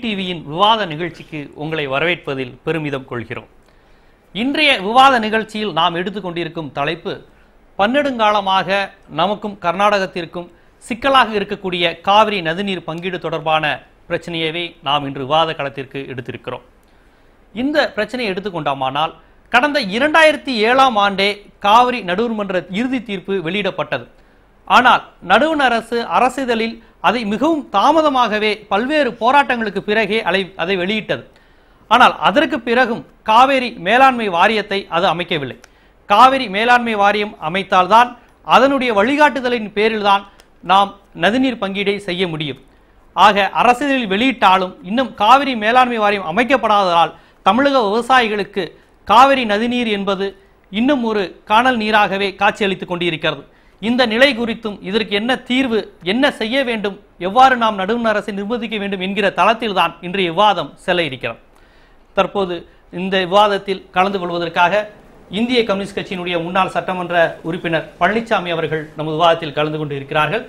டிவியின் விவாத நிகழ்ச்சிக்கு உங்களை வரவேற்பதில் பெருமிதம் கொள்கிறோம். இன்றைய விவாத நிகழ்ச்சியில் நாம் எடுத்துக்கொண்டிருக்கும் தலைப்பு பன்னெடுங்காலமாக நமக்கும் கர்நாடகத்திற்கும் சிக்கலாக இருக்கக்கூடிய காவிரி நதிநீர் பங்கீடு தொடர்பான பிரச்சனையவே நாம் இன்று விவாத களத்திற்கு எடுத்திருக்கிறோம். இந்த பிரச்சனையை எடுத்துக்கொண்டோமானால் கடந்த 2007ஆம் ஆண்டே காவிரி நடுவர்மன்ற இறுதி தீர்ப்பு வெளியிடப்பட்டது. ஆனால் நடுவண் அரசு அரசிதழில் அதை மிகவும் தாமதமாகவே பல்வேறு போராட்டங்களுக்கு பிறகே அதை வெளியிட்டது. ஆனால் அதற்கு பிறகும் காவிரி மேலாண்மை வாரியத்தை அது அமைக்கவில்லை. காவிரி மேலாண்மை வாரியம் அமைத்தால்தான் அதனுடைய வழிகாட்டுதலின் பேரில்தான் நாம் நதிநீர் பங்கீடை செய்ய முடியும். ஆக அரசிதழில் வெளியிட்டாலும் இன்னும் காவிரி மேலாண்மை வாரியம் அமைக்கப்படாததால் தமிழக விவசாயிகளுக்கு காவிரி நதிநீர் என்பது இன்னும் ஒரு காணல் நீராகவே காட்சியளித்துக் கொண்டிருக்கிறது. இந்த நிலை குறித்தும் இதற்கு என்ன தீர்வு, என்ன செய்ய வேண்டும், எவ்வாறு நாம் நடுவண் அரசை நிர்பந்திக்க வேண்டும் என்கிற தளத்தில் தான் இன்றைய விவாதம் செல்ல இருக்கிறது. தற்போது இந்த விவாதத்தில் கலந்து கொள்வதற்காக இந்திய கம்யூனிஸ்ட் கட்சியினுடைய முன்னாள் சட்டமன்ற உறுப்பினர் பழனிசாமி அவர்கள் நமது விவாதத்தில் கலந்து கொண்டு இருக்கிறார்கள்.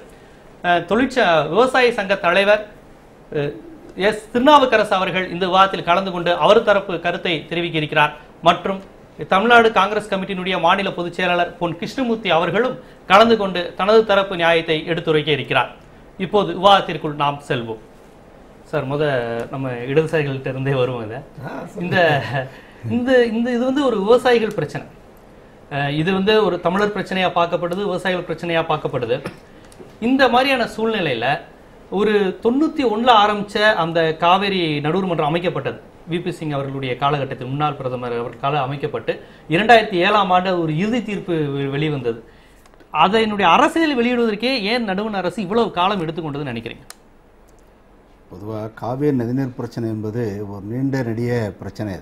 விவசாய சங்க தலைவர் எஸ் திருநாவுக்கரசு அவர்கள் இந்த விவாதத்தில் கலந்து கொண்டு அவர் தரப்பு கருத்தை தெரிவிக்க இருக்கிறார். மற்றும் தமிழ்நாடு காங்கிரஸ் கமிட்டியினுடைய மாநில பொதுச் செயலாளர் பொன் கிருஷ்ணமூர்த்தி அவர்களும் கலந்து கொண்டு தனது தரப்பு நியாயத்தை எடுத்துரைக்க இருக்கிறார். இப்போது விவாதத்திற்குள் நாம் செல்வோம். சார், நம்ம இடதுசாரிகள்கிட்ட இருந்தே வருவோம். இது ஒரு விவசாயிகள் பிரச்சனை. இது ஒரு தமிழர் பிரச்சனையா பார்க்கப்படுது, விவசாயிகள் பிரச்சனையா பார்க்கப்படுது. இந்த மாதிரியான சூழ்நிலையில ஒரு 91 ஆரம்பிச்ச அந்த காவிரி நடுவர் மன்றம் அமைக்கப்பட்டது. விபி சிங் அவர்களுடைய காலகட்டத்தில் முன்னாள் பிரதமர் அவர் அமைக்கப்பட்டு 2007ஆம் ஆண்டு ஒரு இறுதி தீர்ப்பு வெளிவந்தது. அதனுடைய அரசியல் வெளியிடுவதற்கே ஏன் நடுவண் அரசு இவ்வளவு காலம் எடுத்துக்கொண்டதுன்னு நினைக்கிறீங்க? பொதுவாக காவிரி நதிநீர் பிரச்சனை என்பது ஒரு நீண்ட நெடிய பிரச்சனை.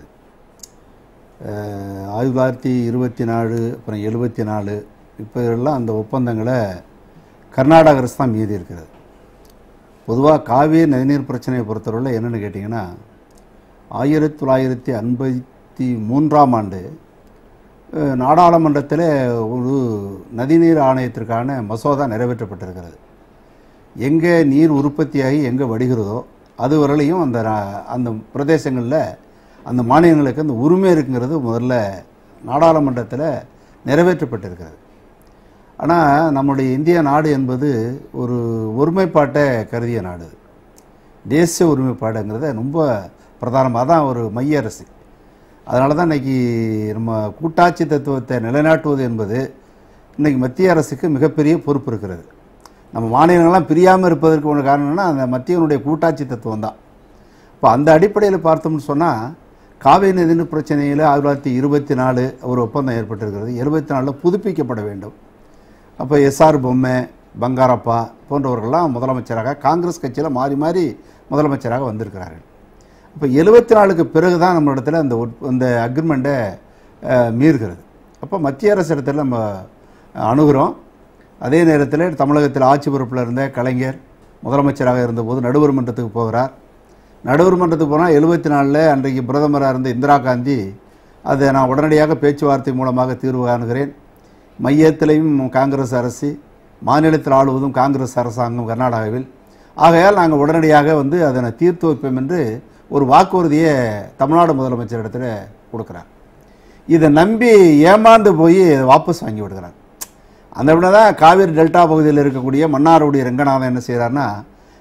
அது 1924 அப்புறம் 74 இப்போ எல்லாம் அந்த ஒப்பந்தங்களை கர்நாடக அரசு தான் மீதி இருக்கிறது. பொதுவாக காவிரி நதிநீர் பிரச்சனையை பொறுத்தவரையில் என்னென்னு கேட்டிங்கன்னா 1953ஆம் ஆண்டு நாடாளுமன்றத்தில் ஒரு நதிநீர் ஆணையத்திற்கான மசோதா நிறைவேற்றப்பட்டிருக்கிறது. எங்கே நீர் உற்பத்தியாகி எங்கே வடிகிறதோ அதுவரையிலையும் அந்த பிரதேசங்களில் அந்த மாநிலங்களுக்கு அந்த உரிமை இருக்குங்கிறது முதல்ல நாடாளுமன்றத்தில் நிறைவேற்றப்பட்டிருக்கிறது. ஆனால் நம்முடைய இந்திய நாடு என்பது ஒரு ஒருமைப்பாட்டை கருதிய நாடு. தேசிய ஒருமைப்பாடுங்கிறத ரொம்ப பிரதானமாக தான் ஒரு மைய அரசு. அதனால தான் இன்றைக்கி நம்ம கூட்டாட்சி தத்துவத்தை நிலைநாட்டுவது என்பது இன்றைக்கி மத்திய அரசுக்கு மிகப்பெரிய பொறுப்பு இருக்கிறது. நம்ம மாநிலங்கள்லாம் பிரியாமல் இருப்பதற்கு ஒன்று காரணம்னா அந்த மத்தியனுடைய கூட்டாட்சி தத்துவம் தான். இப்போ அந்த அடிப்படையில் பார்த்தோம்னு சொன்னால் காவிரி நதிநீர் பிரச்சனையில் 1924 ஒரு ஒப்பந்தம் ஏற்பட்டிருக்கிறது. 74 புதுப்பிக்கப்பட வேண்டும். அப்போ எஸ்ஆர் பொம்மை, பங்காரப்பா போன்றவர்கள்லாம் முதலமைச்சராக காங்கிரஸ் கட்சியில் மாறி மாறி முதலமைச்சராக வந்திருக்கிறார்கள். இப்போ 74க்கு பிறகு தான் நம்ம இடத்துல அந்த அக்ரிமெண்ட்டை மீறுகிறது. அப்போ மத்திய அரசு இடத்துல நம்ம அணுகிறோம். அதே நேரத்தில் தமிழகத்தில் ஆட்சி பொறுப்பில் இருந்த கலைஞர் முதலமைச்சராக இருந்தபோது நடுவர் மன்றத்துக்கு போகிறார். நடுவர் மன்றத்துக்கு போனால் 74 அன்றைக்கு பிரதமராக இருந்த இந்திரா காந்தி அதை நான் உடனடியாக பேச்சுவார்த்தை மூலமாக தீர்வு காணுகிறேன், மையத்திலையும் காங்கிரஸ் அரசு, மாநிலத்தில் ஆளுவதும் காங்கிரஸ் அரசாங்கம் கர்நாடகாவில், ஆகையால் நாங்கள் உடனடியாக அதனை தீர்த்து வைப்போம் என்று ஒரு வாக்குறுதியை தமிழ்நாடு முதலமைச்சர் இடத்துல கொடுக்குறார். இதை நம்பி ஏமாந்து போய் வாபஸ் வாங்கி விடுகிறார். அந்த விட தான் காவிரி டெல்டா பகுதியில் இருக்கக்கூடிய மன்னாருடைய ரங்கநாதன் என்ன செய்கிறார்னா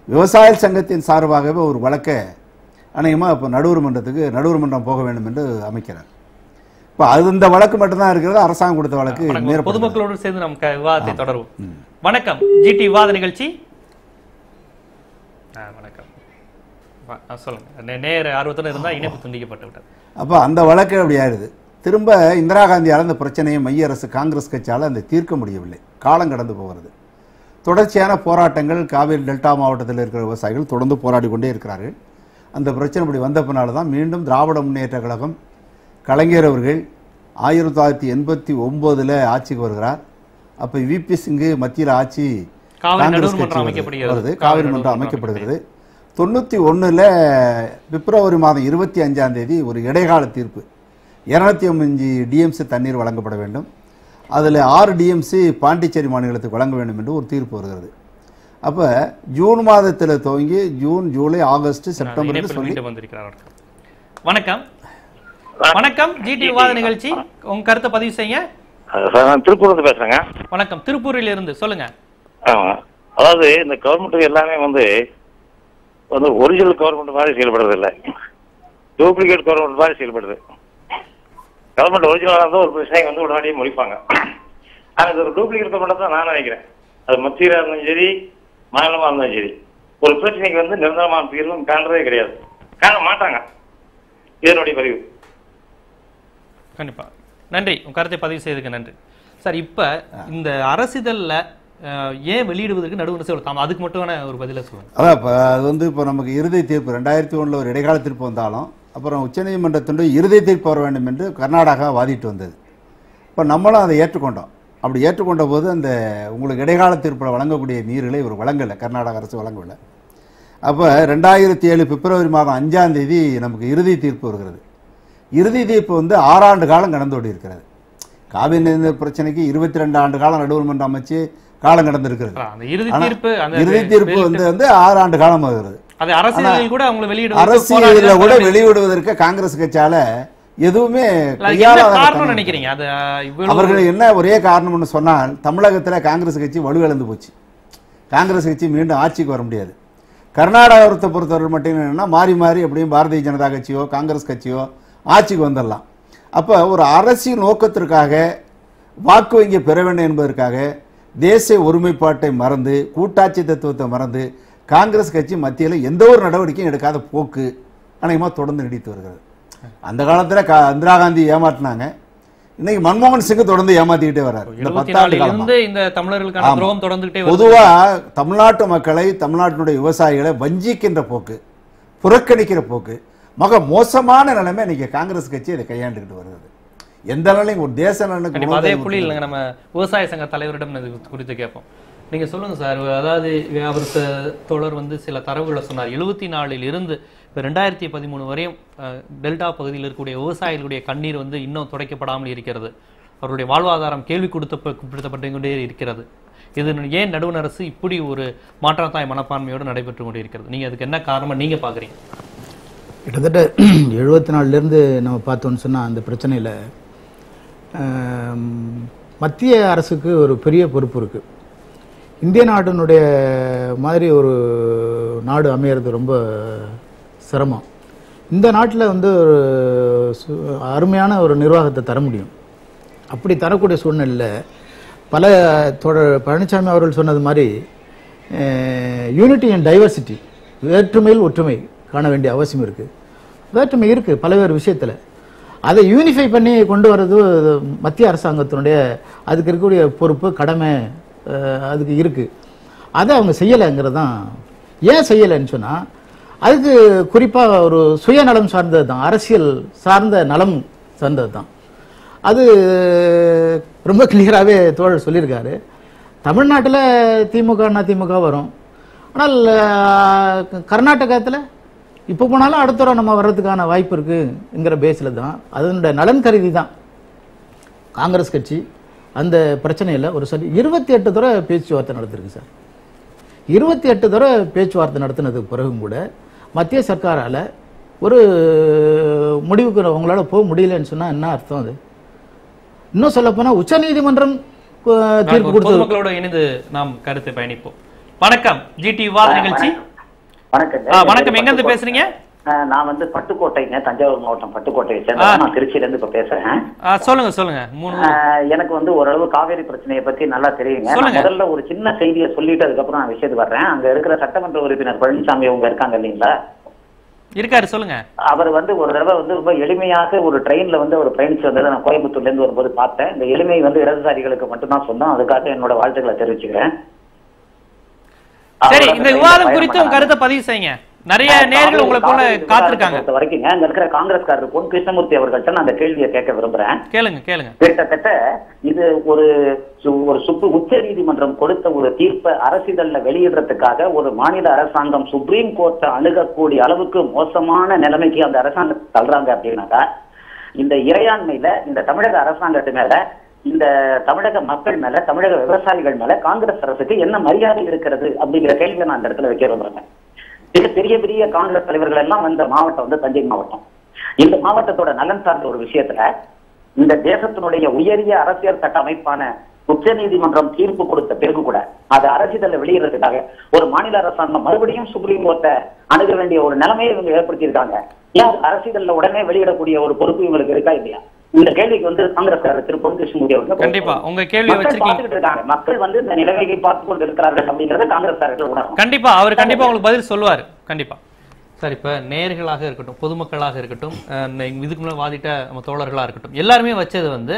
விவசாய சங்கத்தின் சார்பாகவே ஒரு வழக்கை அநேகமாக இப்போ நடுவர் மன்றம் போக வேண்டும் என்று அமைக்கிறார். இப்போ இந்த வழக்கு மட்டும்தான் இருக்கிறது. அரசாங்கம் கொடுத்த வழக்கு. பொதுமக்களோடு சேர்ந்து நம்ம விவாதத்தை தொடர்வோம். வணக்கம், ஜிடி விவாத நிகழ்ச்சி. வணக்கம், சொல்லுங்க. நேர ஆர்வத்தோடு இருந்தால் இணைப்பு துண்டிக்கப்பட்டு விட்டது. அப்போ அந்த வழக்கு அப்படி ஆயிடுது. திரும்ப இந்திரா காந்தியால் அந்த பிரச்சனையை மைய அரசு காங்கிரஸ் கட்சியால் அந்த தீர்க்க முடியவில்லை. காலம் கடந்து போகிறது. தொடர்ச்சியான போராட்டங்கள் காவிரி டெல்டா மாவட்டத்தில் இருக்கிற விவசாயிகள் தொடர்ந்து போராடி கொண்டே இருக்கிறார்கள். அந்த பிரச்சனை இப்படி வந்த பின்னால் தான் மீண்டும் திராவிட முன்னேற்ற கழகம் கலைஞர் அவர்கள் 1989 ஆட்சிக்கு வருகிறார். அப்போ விபி சிங்கு மத்தியில் ஆட்சி காங்கிரஸ் கட்சி வருது. காவிரி மன்றம் அமைக்கப்படுகிறது. 91 பிப்ரவரி மாதம் 25ஆம் தேதி ஒரு இடைக்கால தீர்ப்பு 205 டிஎம்சி தண்ணீர் வழங்கப்பட வேண்டும். அதில் 6 டிஎம்சி பாண்டிச்சேரி மாநிலத்துக்கு வழங்க வேண்டும் என்று ஒரு தீர்ப்பு வருகிறது. அப்போ ஜூன் மாதத்தில் துவங்கி ஜூன், ஜூலை, ஆகஸ்ட், செப்டம்பர் சொல்லி. வணக்கம் வணக்கம், ஜிடி விவாத நிகழ்ச்சி, உங்க கருத்தை பதிவு செய்யுங்க. நான் திருப்பூர்ல பேசுறேங்க. வணக்கம், திருப்பூரில் இருந்து சொல்லுங்க. அதாவது இந்த கவர்மெண்ட் எல்லாமே வந்து ஒரிஜினல் கவர்மெண்ட் மாதிரி செயல்படுறது இல்லை, டூப்ளிகேட் கவர்மெண்ட் மாதிரி செயல்படுது. கவர்மெண்ட் ஒரிஜினலாக இருந்தால் ஒரு பிரச்சனையை வந்து உடனடியே முடிப்பாங்க. ஆனால் இது ஒரு டூப்ளிகேட் கவர்மெண்ட் தான் நான் நினைக்கிறேன். அது மத்தியில் இருந்தாலும் சரி, மாநிலமாக இருந்தாலும் சரி, ஒரு பிரச்சனைக்கு வந்து நிரந்தரமான தீர்வும் காண்றதே கிடையாது, காண மாட்டாங்க. இதனுடைய பதிவு. கண்டிப்பா நன்றி, உங்க கருத்தை பதிவு செய்ததுக்கு நன்றி சார். இப்ப இந்த அரசிதழ்ல ஏன் வெளியிடுவதற்கு நடுவர் சொல்லலாம், அதுக்கு மட்டுமான ஒரு பதில சொல்லுங்க. அதான் இப்போ அது வந்து இப்போ நமக்கு இறுதி தீர்ப்பு 2001 ஒரு இடைக்கால தீர்ப்பு வந்தாலும் அப்புறம் உச்சநீதிமன்றத்தினுடைய இறுதி தீர்ப்பு வர வேண்டும் என்று கர்நாடகா வாதிட்டு வந்தது. இப்போ நம்மளும் அதை ஏற்றுக்கொண்டோம். அப்படி ஏற்றுக்கொண்ட போது அந்த உங்களுக்கு இடைக்கால தீர்ப்பில் வழங்கக்கூடிய நீர்களை இவர் வழங்கலை, கர்நாடக அரசு வழங்கவில்லை. அப்போ 2007 பிப்ரவரி மாதம் 5ஆம் தேதி நமக்கு இறுதி தீர்ப்பு வருகிறது. இறுதி தீர்ப்பு வந்து 6 ஆண்டு காலம் கடந்தோடி இருக்கிறது. காவிரி நீர் பிரச்சனைக்கு 22 ஆண்டு காலம் நடுவர் மன்றம் அமைச்சு காலம் கடந்திருக்கிறது. இறுதி தீர்ப்பு வந்து 6 ஆண்டு காலம் ஆகிறது. அரசியலில் கூட வெளியிடுவதற்கு காங்கிரஸ் கட்சியால எதுவுமே நினைக்கிறீங்க. அவர்கள் என்ன ஒரே காரணம்னு சொன்னால், தமிழகத்தில் காங்கிரஸ் கட்சி வலுவிழந்து போச்சு. காங்கிரஸ் கட்சி மீண்டும் ஆட்சிக்கு வர முடியாது. கர்நாடகத்தை பொறுத்தவரை மட்டும் என்னன்னா, மாறி மாறி எப்படியும் பாரதிய ஜனதா கட்சியோ காங்கிரஸ் கட்சியோ ஆட்சிக்கு வந்துடலாம். அப்போ ஒரு அரசியல் நோக்கத்திற்காக வாக்கு வங்கி பெற வேண்டும் என்பதற்காக தேசிய ஒருமைப்பாட்டை மறந்து, கூட்டாட்சி தத்துவத்தை மறந்து காங்கிரஸ் கட்சி மத்தியில் எந்த ஒரு நடவடிக்கையும் எடுக்காத போக்கு அநேகமாக தொடர்ந்து நீடித்து வருகிறது. அந்த காலத்தில் இந்திரா காந்தி ஏமாற்றினாங்க, இன்னைக்கு மன்மோகன் சிங் தொடர்ந்து ஏமாத்திக்கிட்டே வர்றாரு. பொதுவா தமிழ்நாட்டு மக்களை, தமிழ்நாட்டினுடைய விவசாயிகளை வஞ்சிக்கின்ற போக்கு, புறக்கணிக்கிற போக்கு, மோசமான நிலைமை இன்னைக்கு காங்கிரஸ் கட்சி அதை கையாண்டுகிட்டு வருகிறது. எந்த நிலையும் ஒரு தேச நலனுக்கு அதே புள்ளி இல்லைங்க. நம்ம விவசாய சங்க தலைவரிடம் இது குறித்து கேட்போம். நீங்க சொல்லுங்க சார். அதாவது அவர் தோழர் வந்து சில தரவுகளை சொன்னார். 74 இருந்து இப்போ 2013 வரையும் டெல்டா பகுதியில் இருக்கக்கூடிய விவசாயிகளுடைய கண்ணீர் வந்து இன்னும் துடைக்கப்படாமல் இருக்கிறது. அவருடைய வாழ்வாதாரம் கேள்வி கொடுத்தப்பட்டு கொண்டே இருக்கிறது. இது ஏன் நடுவண் அரசு இப்படி ஒரு மாற்றத்தாய் மனப்பான்மையோடு நடைபெற்று கொண்டே இருக்கிறது? நீங்க அதுக்கு என்ன காரணம் நீங்க பாக்குறீங்க? கிட்டத்தட்ட 74 நம்ம பார்த்தோம்னு சொன்னால் அந்த பிரச்சனையில் மத்திய அரசுக்கு ஒரு பெரிய பொறுப்பு இருக்குது. இந்திய நாட்டினுடைய மாதிரி ஒரு நாடு அமையிறது ரொம்ப சிரமம். இந்த நாட்டில் வந்து ஒரு அருமையான ஒரு நிர்வாகத்தை தர முடியும். அப்படி தரக்கூடிய சூழ்நிலையில் பல பழனிசாமி அவர்கள் சொன்னது மாதிரி யூனிட்டி அண்ட் டைவர்சிட்டி, வேற்றுமையில் ஒற்றுமை காண வேண்டிய அவசியம் இருக்குது. வேற்றுமை இருக்குது பல்வேறு விஷயத்தில். அதை யூனிஃபை பண்ணி கொண்டு வர்றது மத்திய அரசாங்கத்தினுடைய அதுக்கு இருக்கக்கூடிய பொறுப்பு, கடமை அதுக்கு இருக்குது. அதை அவங்க செய்யலைங்கிறது தான். ஏன் செய்யலைன்னு சொன்னால், அதுக்கு குறிப்பாக ஒரு சுயநலம் சார்ந்தது தான், அரசியல் சார்ந்த நலம் சார்ந்தது தான். அது ரொம்ப கிளியராகவே தோழர் சொல்லியிருக்காரு. தமிழ்நாட்டில் திமுக வரும், ஆனால் கர்நாடகத்தில் இப்போ போனாலும் அடுத்த தடவை நம்ம வர்றதுக்கான வாய்ப்பு இருக்குங்கிற பேஸில் தான், அதனுடைய நலன் கருதி தான் காங்கிரஸ் கட்சி அந்த பிரச்சனையில் ஒரு 28 தடவை பேச்சுவார்த்தை நடத்திருக்கு சார். 28 தடவை பேச்சுவார்த்தை நடத்தினதுக்கு பிறகும் கூட மத்திய சர்க்காரால் ஒரு முடிவுக்கு உங்களால் போக முடியலன்னு சொன்னால் என்ன அர்த்தம்? அது இன்னும் சொல்ல போனால் உச்சநீதிமன்றம் தீர்ப்பு கொடுத்தது. இணைந்து நாம் கருத்தை பயணிப்போம். வணக்கம், ஜிடி விவாத நிகழ்ச்சி. வணக்கம், எங்க இருந்து பேசுறீங்க? நான் வந்து பட்டுக்கோட்டைங்க, தஞ்சாவூர் மாவட்டம் பட்டுக்கோட்டையை சேர்ந்த. நான் திருச்சியில இருந்து இப்ப பேசுறேன். சொல்லுங்க. எனக்கு வந்து ஓரளவு காவேரி பிரச்சனையை பத்தி நல்லா தெரியுங்க. முதல்ல ஒரு சின்ன செய்தியை சொல்லிட்டு அதுக்கப்புறம் நான் விஷயத்துக்கு வர்றேன். அங்க இருக்கிற சட்டமன்ற உறுப்பினர் பழனிசாமி அவங்க இருக்காங்க இல்லைங்களா? இருக்காரு, சொல்லுங்க. அவர் வந்து ஒரு தடவை வந்து ரொம்ப எளிமையாக ஒரு ட்ரெயின்ல வந்து ஒரு பயணிச்சு வந்ததை நான் கோயம்புத்தூர்ல இருந்து வரும்போது பார்த்தேன். இந்த எளிமை வந்து இடதுசாரிகளுக்கு மட்டும்தான் சொன்னோம். அதுக்காக என்னோட வாழ்த்துக்களை தெரிவிச்சுக்கிறேன். சரி, இந்த விவாதம் குறித்து உங்க கருத்தை பதிவு செய்யுங்க. நிறைய நேர்கள் உங்களை போல காத்திருக்காங்க. வரைக்கும் அங்க இருக்கிற காங்கிரஸ்காரர் பொன் கிருஷ்ணமூர்த்தி அவர்கள்ட்ட நான் அந்த கேள்வியை கேட்க விரும்புறேன். கேளுங்க. கிட்டத்தட்ட இது ஒரு உச்ச நீதிமன்றம் கொடுத்த ஒரு தீர்ப்பை அரசிதழ்ல வெளியிடுறதுக்காக ஒரு மாநில அரசாங்கம் சுப்ரீம் கோர்ட்டை அணுகக்கூடிய அளவுக்கு மோசமான நிலைமைக்கு அந்த அரசாங்கம் தள்ளுறாங்க அப்படின்னாக்கா, இந்த இறையாண்மையில இந்த தமிழக அரசாங்கத்து மேல இந்த தமிழக மக்கள் மேல, தமிழக விவசாயிகள் மேல காங்கிரஸ் அரசுக்கு என்ன மரியாதை இருக்கிறது அப்படிங்கிற கேள்வியை நான் அந்த இடத்துல வைக்க விரும்புறேன். இது பெரிய பெரிய காங்கிரஸ் தலைவர்கள் எல்லாம் வந்த மாவட்டம் வந்து தஞ்சை மாவட்டம். இந்த மாவட்டத்தோட நலன் சார்ந்த ஒரு விஷயத்துல இந்த தேசத்தினுடைய உயரிய அரசியல் சட்ட அமைப்பான உச்ச நீதிமன்றம் தீர்ப்பு கொடுத்த பிறகு கூட அது அரசியல வெளியிடுறதுக்காக ஒரு மாநில அரசாங்கம் மறுபடியும் சுப்ரீம் கோர்ட்டை அணுக வேண்டிய ஒரு நிலைமையை இவங்க ஏற்படுத்தியிருக்காங்க. ஏன் அரசியல்ல உடனே வெளியிடக்கூடிய ஒரு பொறுப்பு இவங்களுக்கு இருக்கா இல்லையா? இந்த கேள்விக்கு வந்து காங்கிரஸ் திரு பொன் கிருஷ்ணமூர்த்தி அவர்கள் கண்டிப்பா உங்க கேள்வி வச்சிருக்கீங்க. மக்கள் வந்து இந்த நிலைமையை பார்த்து கொண்டு இருக்கிறார்கள் அப்படிங்கறத காங்கிரஸ் உணரும். கண்டிப்பா அவர் கண்டிப்பா உங்களுக்கு பதில் சொல்லுவாரு. கண்டிப்பா சார். இப்ப நேயர்களாக இருக்கட்டும், பொதுமக்களாக இருக்கட்டும், இதுக்கு முன்னாடி வாதிட்ட நம்ம தோழர்களா இருக்கட்டும், எல்லாருமே வச்சது வந்து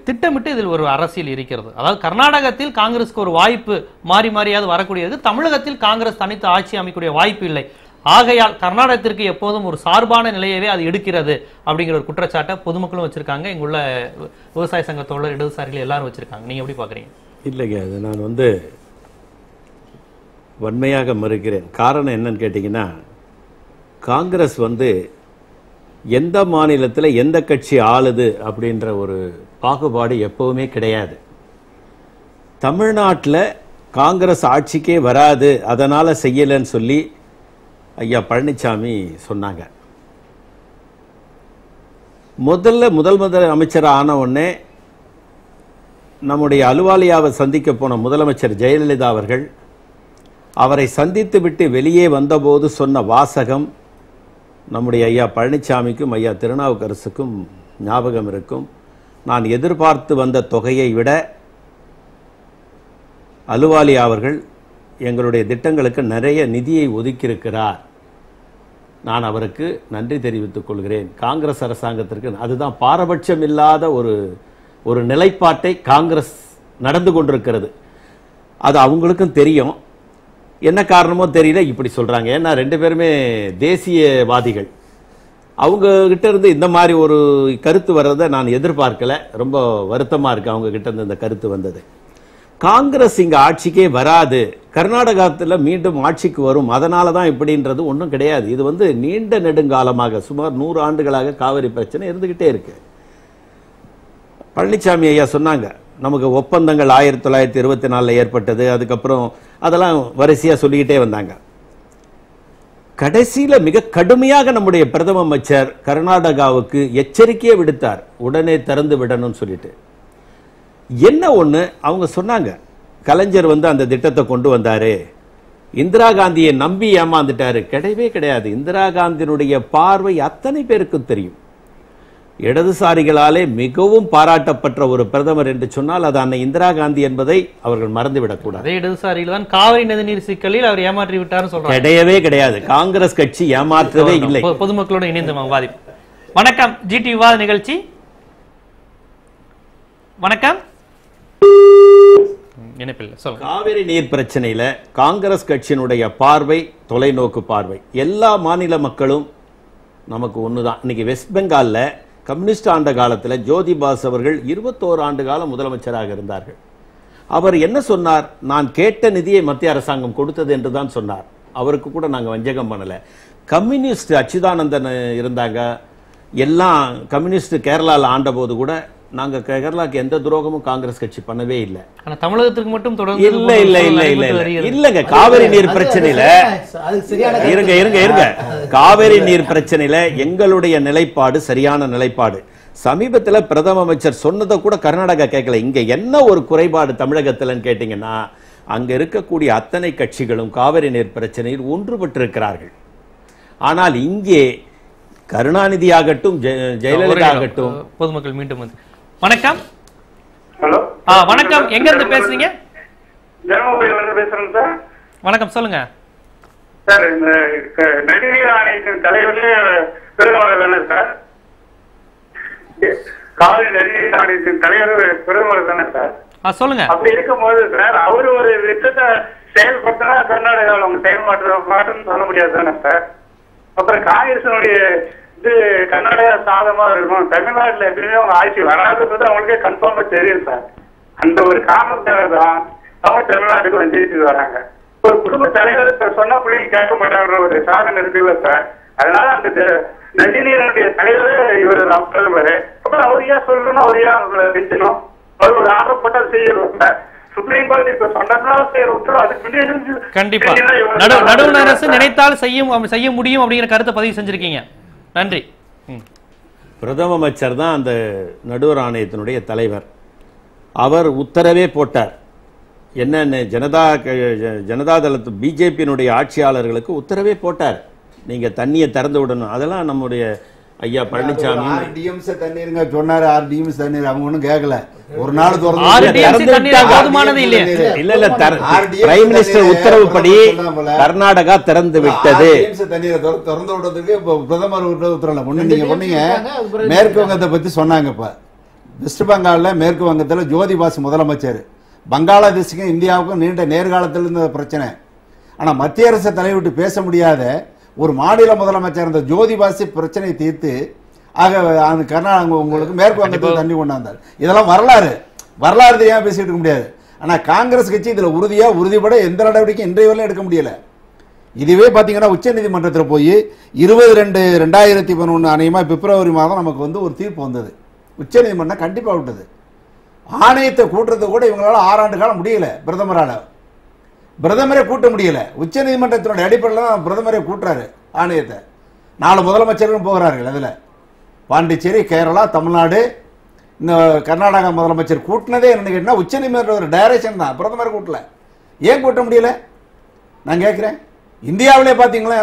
திட்டமிட்டு இதில் ஒரு அரசியல் இருக்கிறது. அதாவது கர்நாடகத்தில் காங்கிரஸ்க்கு ஒரு வாய்ப்பு மாறி மாறியாவது வரக்கூடியது, தமிழகத்தில் காங்கிரஸ் தனித்து ஆட்சி அமைக்கக்கூடிய வாய்ப்பு இல்லை. ஆகையால் கர்நாடகத்திற்கு எப்போதும் ஒரு சார்பான நிலையவே அது எடுக்கிறது அப்படிங்கிற ஒரு குற்றச்சாட்டை பொதுமக்களும் வச்சிருக்காங்க. இங்குள்ள விவசாய சங்க தோழர், இடதுசாரிகள் எல்லாரும் வச்சிருக்காங்க. நீங்க எப்படி பாக்குறீங்க? இல்லைங்க, அது நான் வந்து வன்மையாக மறுக்கிறேன். காரணம் என்னன்னு கேட்டீங்கன்னா, காங்கிரஸ் வந்து எந்த மாநிலத்தில் எந்த கட்சி ஆளுது அப்படின்ற ஒரு பாகுபாடு எப்பவுமே கிடையாது. தமிழ்நாட்டில் காங்கிரஸ் ஆட்சிக்கே வராது, அதனால செய்யலன்னு சொல்லி ஐயா பழனிசாமி சொன்னாங்க. முதல் அமைச்சர் ஆன உடனே நம்முடைய அலுவாலியாவை சந்திக்க போன முதலமைச்சர் ஜெயலலிதா அவர்கள் அவரை சந்தித்து விட்டு வெளியே வந்தபோது சொன்ன வாசகம் நம்முடைய ஐயா பழனிசாமிக்கும் ஐயா திருநாவுக்கரசுக்கும் ஞாபகம் இருக்கும். நான் எதிர்பார்த்து வந்த தொகையை விட அலுவாலியா அவர்கள் எங்களுடைய திட்டங்களுக்கு நிறைய நிதியை ஒதுக்கியிருக்கிறார், நான் அவருக்கு நன்றி தெரிவித்துக் கொள்கிறேன். காங்கிரஸ் அரசாங்கத்திற்கு அதுதான் பாரபட்சம் இல்லாத ஒரு நிலைப்பாட்டை காங்கிரஸ் நடந்து கொண்டிருக்கிறது. அது அவங்களுக்கும் தெரியும். என்ன காரணமோ தெரியல இப்படி சொல்றாங்க. ஏன்னா ரெண்டு பேருமே தேசியவாதிகள். அவங்க கிட்ட இருந்து இந்த மாதிரி ஒரு கருத்து வர்றதை நான் எதிர்பார்க்கல. ரொம்ப வருத்தமா இருக்கு அவங்க கிட்ட இருந்து இந்த கருத்து வந்தது. காங்கிரஸ் இங்க ஆட்சிக்கே வராது, கர்நாடகத்தில் மீண்டும் ஆட்சிக்கு வரும், அதனால தான் இப்படின்றது ஒன்றும் கிடையாது. இது வந்து நீண்ட நெடுங்காலமாக சுமார் 100 ஆண்டுகளாக காவிரி பிரச்சனை இருந்துகிட்டே இருக்கு. பழனிசாமி ஐயா சொன்னாங்க, நமக்கு ஒப்பந்தங்கள் 1924 ஏற்பட்டது, அதுக்கப்புறம் அதெல்லாம் வரிசையா சொல்லிக்கிட்டே வந்தாங்க. கடைசியில மிக கடுமையாக நம்முடைய பிரதம அமைச்சர் கர்நாடகாவுக்கு எச்சரிக்கையை விடுத்தார், உடனே திறந்து விடணும்னு சொல்லிட்டு. என்ன ஒண்ணு அவங்க சொன்னாங்க, கலைஞர் வந்து அந்த திட்டத்தை கொண்டு வந்தாரு, இந்திரா காந்தியை நம்பி ஏமாந்துட்டாரு. கிடையவே கிடையாது. இந்திரா காந்தியினுடைய பார்வை அத்தனை பேருக்கும் தெரியும். இடதுசாரிகளாலே மிகவும் பாராட்டப்பட்ட ஒரு பிரதமர் என்று சொன்னால் அது அன்னை இந்திரா காந்தி என்பதை அவர்கள் மறந்துவிடக் கூடாது. இடதுசாரிகள் தான் காவிரி நதிநீர் சிக்கலில் அவர் ஏமாற்றி விட்டார் சொல்றாங்க. கிடையவே கிடையாது. காங்கிரஸ் கட்சி ஏமாற்றவே இல்லை. பொதுமக்களோட இணைந்து வாதிப்பு. வணக்கம், ஜிடி விவாத நிகழ்ச்சி. வணக்கம். காவிரி நீர் பிரச்சனையில காங்கிரஸ் கட்சியினுடைய பார்வை தொலைநோக்கு பார்வை. எல்லா மாநில மக்களும் நமக்கு ஒண்ணுதான். இன்னைக்கு வெஸ்ட் பெங்கால்ல கம்யூனிஸ்ட் ஆண்ட காலத்துல ஜோதி பாசு அவர்கள் 21 ஆண்டு காலம் முதலமைச்சராக இருந்தார்கள். அவர் என்ன சொன்னார், நான் கேட்ட நிதியை மத்திய அரசாங்கம் கொடுத்தது என்றுதான் சொன்னார். அவருக்கு கூட நாங்க வஞ்சகம் பண்ணல. கம்யூனிஸ்ட் அச்சுதானந்தன் இருந்தாங்க, எல்லாம் கம்யூனிஸ்ட் கேரளால ஆண்ட போது கூட நாங்க கேரளாக்கு எந்த துரோகமும் காங்கிரஸ் கட்சி பண்ணவே இல்லை. ஆனா தமிழகத்துக்கு மட்டும் தொடர்ந்து இல்லங்க. காவிரி நீர் பிரச்சனையில இருங்க காவிரி நீர் பிரச்சனையில எங்களுடைய நிலைப்பாடு சரியான நிலைப்பாடு. சமீபத்தில் பிரதம அமைச்சர் சொன்னதை கூட கர்நாடகா கேட்கல. இங்க என்ன ஒரு குறைபாடு தமிழகத்தில்னு கேட்டீங்கன்னா, அங்க இருக்கக்கூடிய அத்தனை கட்சிகளும் காவிரி நீர் பிரச்சனையில் ஒன்றுபட்டிருக்கிறார்கள். ஆனால் இங்கே கருணாநிதி ஆகட்டும், ஜெயலலிதா ஆகட்டும், பொதுமக்கள் மீண்டும் வந்து வணக்கம். ஹலோ, வணக்கம். எங்க இருந்து பேசுறீங்க? தர்மபுரியில இருந்து பேசுறேன் சார். வணக்கம், சொல்லுங்க சார். இந்த நதிநீர் ஆணையத்தின் தலைவரே பெருமகள் தானே சார்? காவிரி நதிநீர் ஆணையத்தின் தலைவர் பெருமகள் தானே சார்? சொல்லுங்க. அப்படி இருக்கும்போது சார், அவரு ஒரு திட்டத்தை செயல்படுத்தினா கர்நாடகாவில் அவங்க செயல்மாற்றம்னு சொல்ல முடியாது தானே சார்? அப்புறம் காங்கிரஸினுடைய இது கர்நாடகா சாதமா இருக்கும், தமிழ்நாட்டில் எப்பயுமே அவங்க ஆட்சி வராதுன்றது அவங்களுக்கே கன்ஃபார்மா தெரியும் சார். அந்த ஒரு காரணத்தால தான் அவங்க தமிழ்நாட்டுக்கு வந்து வராங்க. ஒரு குடும்ப தலைவர் சொன்ன பிள்ளைங்க கேட்க மாட்டாங்க ஒரு சாதனை இருக்குல்ல சார். அதனால அந்த நதிநீரனுடைய தலைவர் இவர் பிரதமர். அப்புறம் அவர் ஏன் சொல்லணும், அவர் ஏன் அவங்களை வெஞ்சணும்? அவர் ஒரு ஆர்டர் செய்யணும் சார். சுப்ரீம் கோர்ட் இப்ப சொன்னதுனால செய்யறோம். அதுக்கு முன்னாடி கண்டிப்பா நடுவண் அரசு நினைத்தால் செய்ய முடியும் அப்படிங்கிற கருத்தை பதிவு செஞ்சிருக்கீங்க. நன்றி. பிரதம அமைச்சர் தான் அந்த நடுவர் ஆணையத்தினுடைய தலைவர். அவர் உத்தரவே போட்டார். என்னன்னு ஜனதாதளத்து பிஜேபியினுடைய ஆட்சியாளர்களுக்கு உத்தரவே போட்டார், நீங்க தண்ணியை திறந்து விடணும். அதெல்லாம் நம்முடைய ஐயா பழனிசாமி தண்ணீருங்க சொன்னாரு. 6 டிஎம்சி தண்ணீர் அவங்க ஒண்ணும் கேட்கல. ஒரு நாள் பிரைம் மினிஸ்டர் உத்தரவுப்படி கர்நாடகா திறந்து விட்டது. தண்ணீரை திறந்து விடுறதுக்கு பிரதமர் உத்தரவு ஒண்ணு நீங்க பண்ணீங்க. மேற்கு வங்கத்தை பத்தி சொன்னாங்க. இப்ப வெஸ்ட் பெங்கால்ல மேற்கு வங்கத்துல ஜோதி பாசு முதலமைச்சர். பங்களாதேஷுக்கும் இந்தியாவுக்கும் நீண்ட நேர்காலத்தில் இருந்த பிரச்சனை. ஆனா மத்திய அரசு தலைவிட்டு பேச முடியாத ஒரு மாநில முதலமைச்சர் இந்த ஜோதி பாசு பிரச்சனையை தீர்த்து ஆக கர்நாடகா உங்களுக்கு மேற்கு வங்கத்தில் தண்ணி கொண்டாந்தார். இதெல்லாம் வரலாறு தெரியாம பேசிட்டு இருக்க முடியாது. ஆனா காங்கிரஸ் கட்சி இதுல உறுதிப்பட எந்த நடவடிக்கை இன்றைய வரையும் எடுக்க முடியல. இதுவே பாத்தீங்கன்னா உச்ச நீதிமன்றத்தில் போய் 22/2011 அநேகமா பிப்ரவரி மாதம் நமக்கு ஒரு தீர்ப்பு வந்தது. உச்ச நீதிமன்றம் கண்டிப்பா விட்டது. ஆணையத்தை கூட்டுறது கூட இவங்களால 6 ஆண்டு காலம் முடியல. பிரதமரே கூட்ட முடியல. உச்ச நீதிமன்றத்தினுடைய அடிப்படையில் தான் பிரதமரே கூட்டுறாரு ஆணையத்தை. 4 முதலமைச்சர்களும் போகிறார்கள். அதுல பாண்டிச்சேரி, கேரளா, தமிழ்நாடு, இந்த கர்நாடகா முதலமைச்சர் கூட்டினதே என்னன்னு கேட்டா உச்ச நீதிமன்ற டைரக்ஷன் தான். பிரதமர் கூட்டல. ஏன் கூட்ட முடியல நான் கேட்கிறேன். இந்தியாவிலே பாத்தீங்களா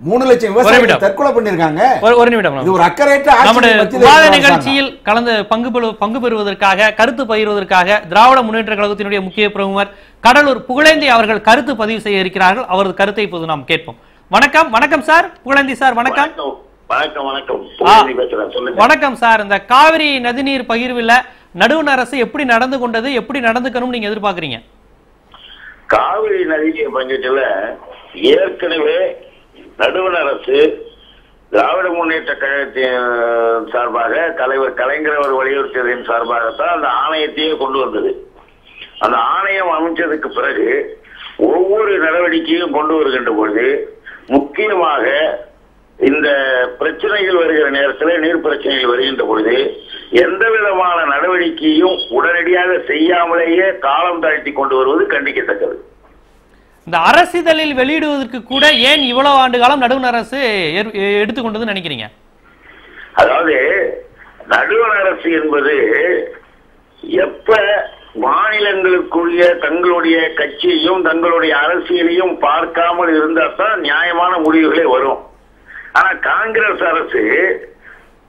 3 லட்சம் விவசாயிகள் தற்கொலை பண்ணிருக்காங்க. ஒரு நிமிடம். இது ஒரு அக்கறையற்ற விவாத நிகழ்ச்சியில் கலந்து பங்கு பெறுவதற்காக கருத்து பகிர்வதற்காக திராவிட முன்னேற்ற கழகத்தினுடைய முக்கிய பிரமுகர் கடலூர் புகழேந்தி அவர்கள் கருத்து பதிவு செய்ய இருக்கிறார்கள். அவரது கருத்தை இப்போது நாம் கேட்போம். வணக்கம் சார். புகழேந்தி சார் வணக்கம். வணக்கம் சார். இந்த காவிரி நதிநீர் பகிர்வில் நடுவண் அரசு எப்படி நடந்து கொண்டது, எப்படி நடந்துக்கணும் நீங்க எதிர்பார்க்கறீங்க? காவிரி நதிநீர் பங்கீட்டுல ஏற்கனவே நடுவண் அரசு திராவிட முன்னேற்ற கழகத்தின் சார்பாக தலைவர் கலைஞர் அவர் வலியுறுத்தியதின் சார்பாகத்தான் அந்த ஆணையத்தையே கொண்டு வந்தது. அந்த ஆணையம் அமைச்சதுக்கு பிறகு ஒவ்வொரு நடவடிக்கையும் கொண்டு வருகின்ற பொழுது முக்கியமாக இந்த பிரச்சனைகள் வருகிற நேரத்தில், நீர் பிரச்சனைகள் வருகின்ற பொழுது எந்த விதமான நடவடிக்கையும் உடனடியாக செய்யாமலேயே காலம் தாழ்த்தி கொண்டு வருவது கண்டிக்கத்தக்கது. இந்த அரசிதழில் வெளியிடுவதற்கு கூட ஏன் இவ்வளவு ஆண்டு காலம் நடுவண் அரசு எடுத்துக்கொண்டது நினைக்கிறீங்க? அதாவது நடுவண் அரசு என்பது எப்ப மாநிலங்களுக்குரிய தங்களுடைய கட்சியையும் தங்களுடைய அரசியலையும் பார்க்காமல் இருந்தால்தான் நியாயமான முடிவுகளே வரும். ஆனா காங்கிரஸ் அரசு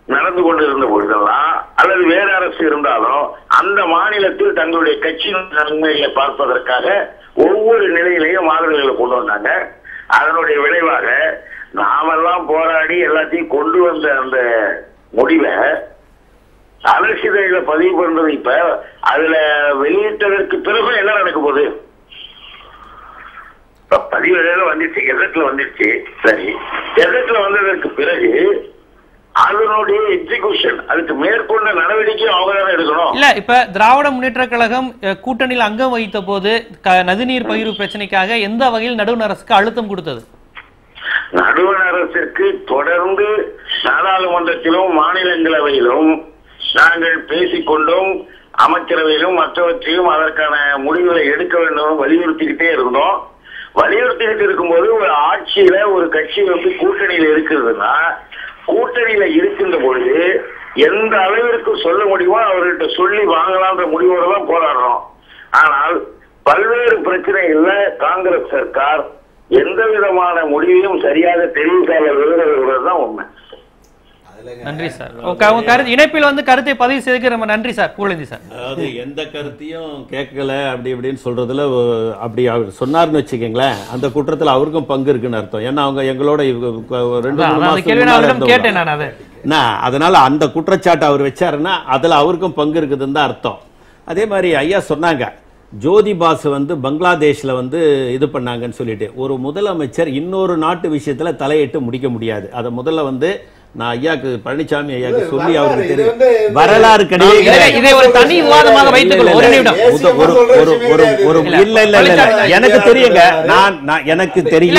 நடந்து கொண்டிருந்த பொழுதெல்லாம் அல்லது வேற அரசு இருந்தாலும் அந்த மாநிலத்தில் தங்களுடைய கட்சியின் நன்மைகளை பார்ப்பதற்காக ஒவ்வொரு நிலையிலையும் மாறுதல்களை கொண்டு வந்தாங்க. அதனுடைய விளைவாக நாமெல்லாம் போராடி எல்லாத்தையும் கொண்டு வந்த அந்த முடிவை அரசிதழில பதிவு பண்றது இப்ப அதுல வெளியிட்டதற்கு பிறகு என்ன நடக்க போகுது? பதிவு வந்துச்சு, கெசட்ல வந்துருச்சு. சரி, கெசட்ல வந்ததற்கு பிறகு அதனுடைய எக்ஸிகியூஷன், அதுக்கு மேற்கொண்ட நடவடிக்கை அவங்க தானே எடுக்கணும். இல்ல இப்ப திராவிட முன்னேற்ற கழகம் கூட்டணியில் அங்கம் வகித்த போது நதிநீர் பகிர்வு பிரச்சனைக்காக எந்த வகையில் நடுவண் அரசுக்கு அழுத்தம் கொடுத்தது? நடுவண் அரசுக்கு தொடர்ந்து நாடாளுமன்றத்திலும் மாநிலங்களவையிலும் நாங்கள் பேசிக்கொண்டும் அமைச்சரவையிலும் மற்றவற்றையும் அதற்கான முடிவுகளை எடுக்க வேண்டும் வலியுறுத்திக்கிட்டே இருந்தோம். வலியுறுத்திக்கிட்டு இருக்கும்போது ஒரு ஆட்சியில ஒரு கட்சி கூட்டணியில இருக்குதுன்னா கூட்டணியில இருக்கின்ற பொழுது எந்த அளவிற்கு சொல்ல முடியுமோ அவர்கிட்ட சொல்லி வாங்கலான்ற முடிவோட தான் போராடுறோம். ஆனால் பல்வேறு பிரச்சனைகள்ல காங்கிரஸ் சர்க்கார் எந்த விதமான முடிவையும் சரியாக தெரிவிக்காதது தான் உண்மை. நன்றி சார். கருத்து இணைப்பில் கருத்தை பதிவு செய்து ரொம்ப நன்றி சார். புகழேந்தி சார். அதாவது எந்த கருத்தையும் கேட்கல அப்படி இப்படின்னு சொல்றதுல அப்படி அவர் சொன்னார்னு வச்சுக்கீங்களேன், அந்த குற்றத்துல அவருக்கும் பங்கு இருக்குன்னு அர்த்தம். ஏன்னா அவங்க எங்களோட 2-3 மாசம் கேட்டேன் நான் அதை. அதனால அந்த குற்றச்சாட்டு அவர் வச்சாருன்னா அதுல அவருக்கும் பங்கு இருக்குதுன்னு தான் அர்த்தம். அதே மாதிரி ஐயா சொன்னாங்க ஜோதி பாசு பங்களாதேஷ்ல இது பண்ணாங்கன்னு சொல்லிட்டு ஒரு முதலமைச்சர் இன்னொரு நாட்டு விஷயத்துல தலையிட்டு முடிக்க முடியாது. அதை முதல்ல நான் ஐயாக்கு பழனிசாமி ஐயாக்கு சொல்லி அவருக்கு இது தெரியும் வந்து வரலாறு கிடையாது. இதை ஒரு தனி விவாதமாக வைத்துக் கொள்வோம். ஒரு நிமிடம். இல்ல எனக்கு தெரியுங்க. எனக்கு தெரியும்.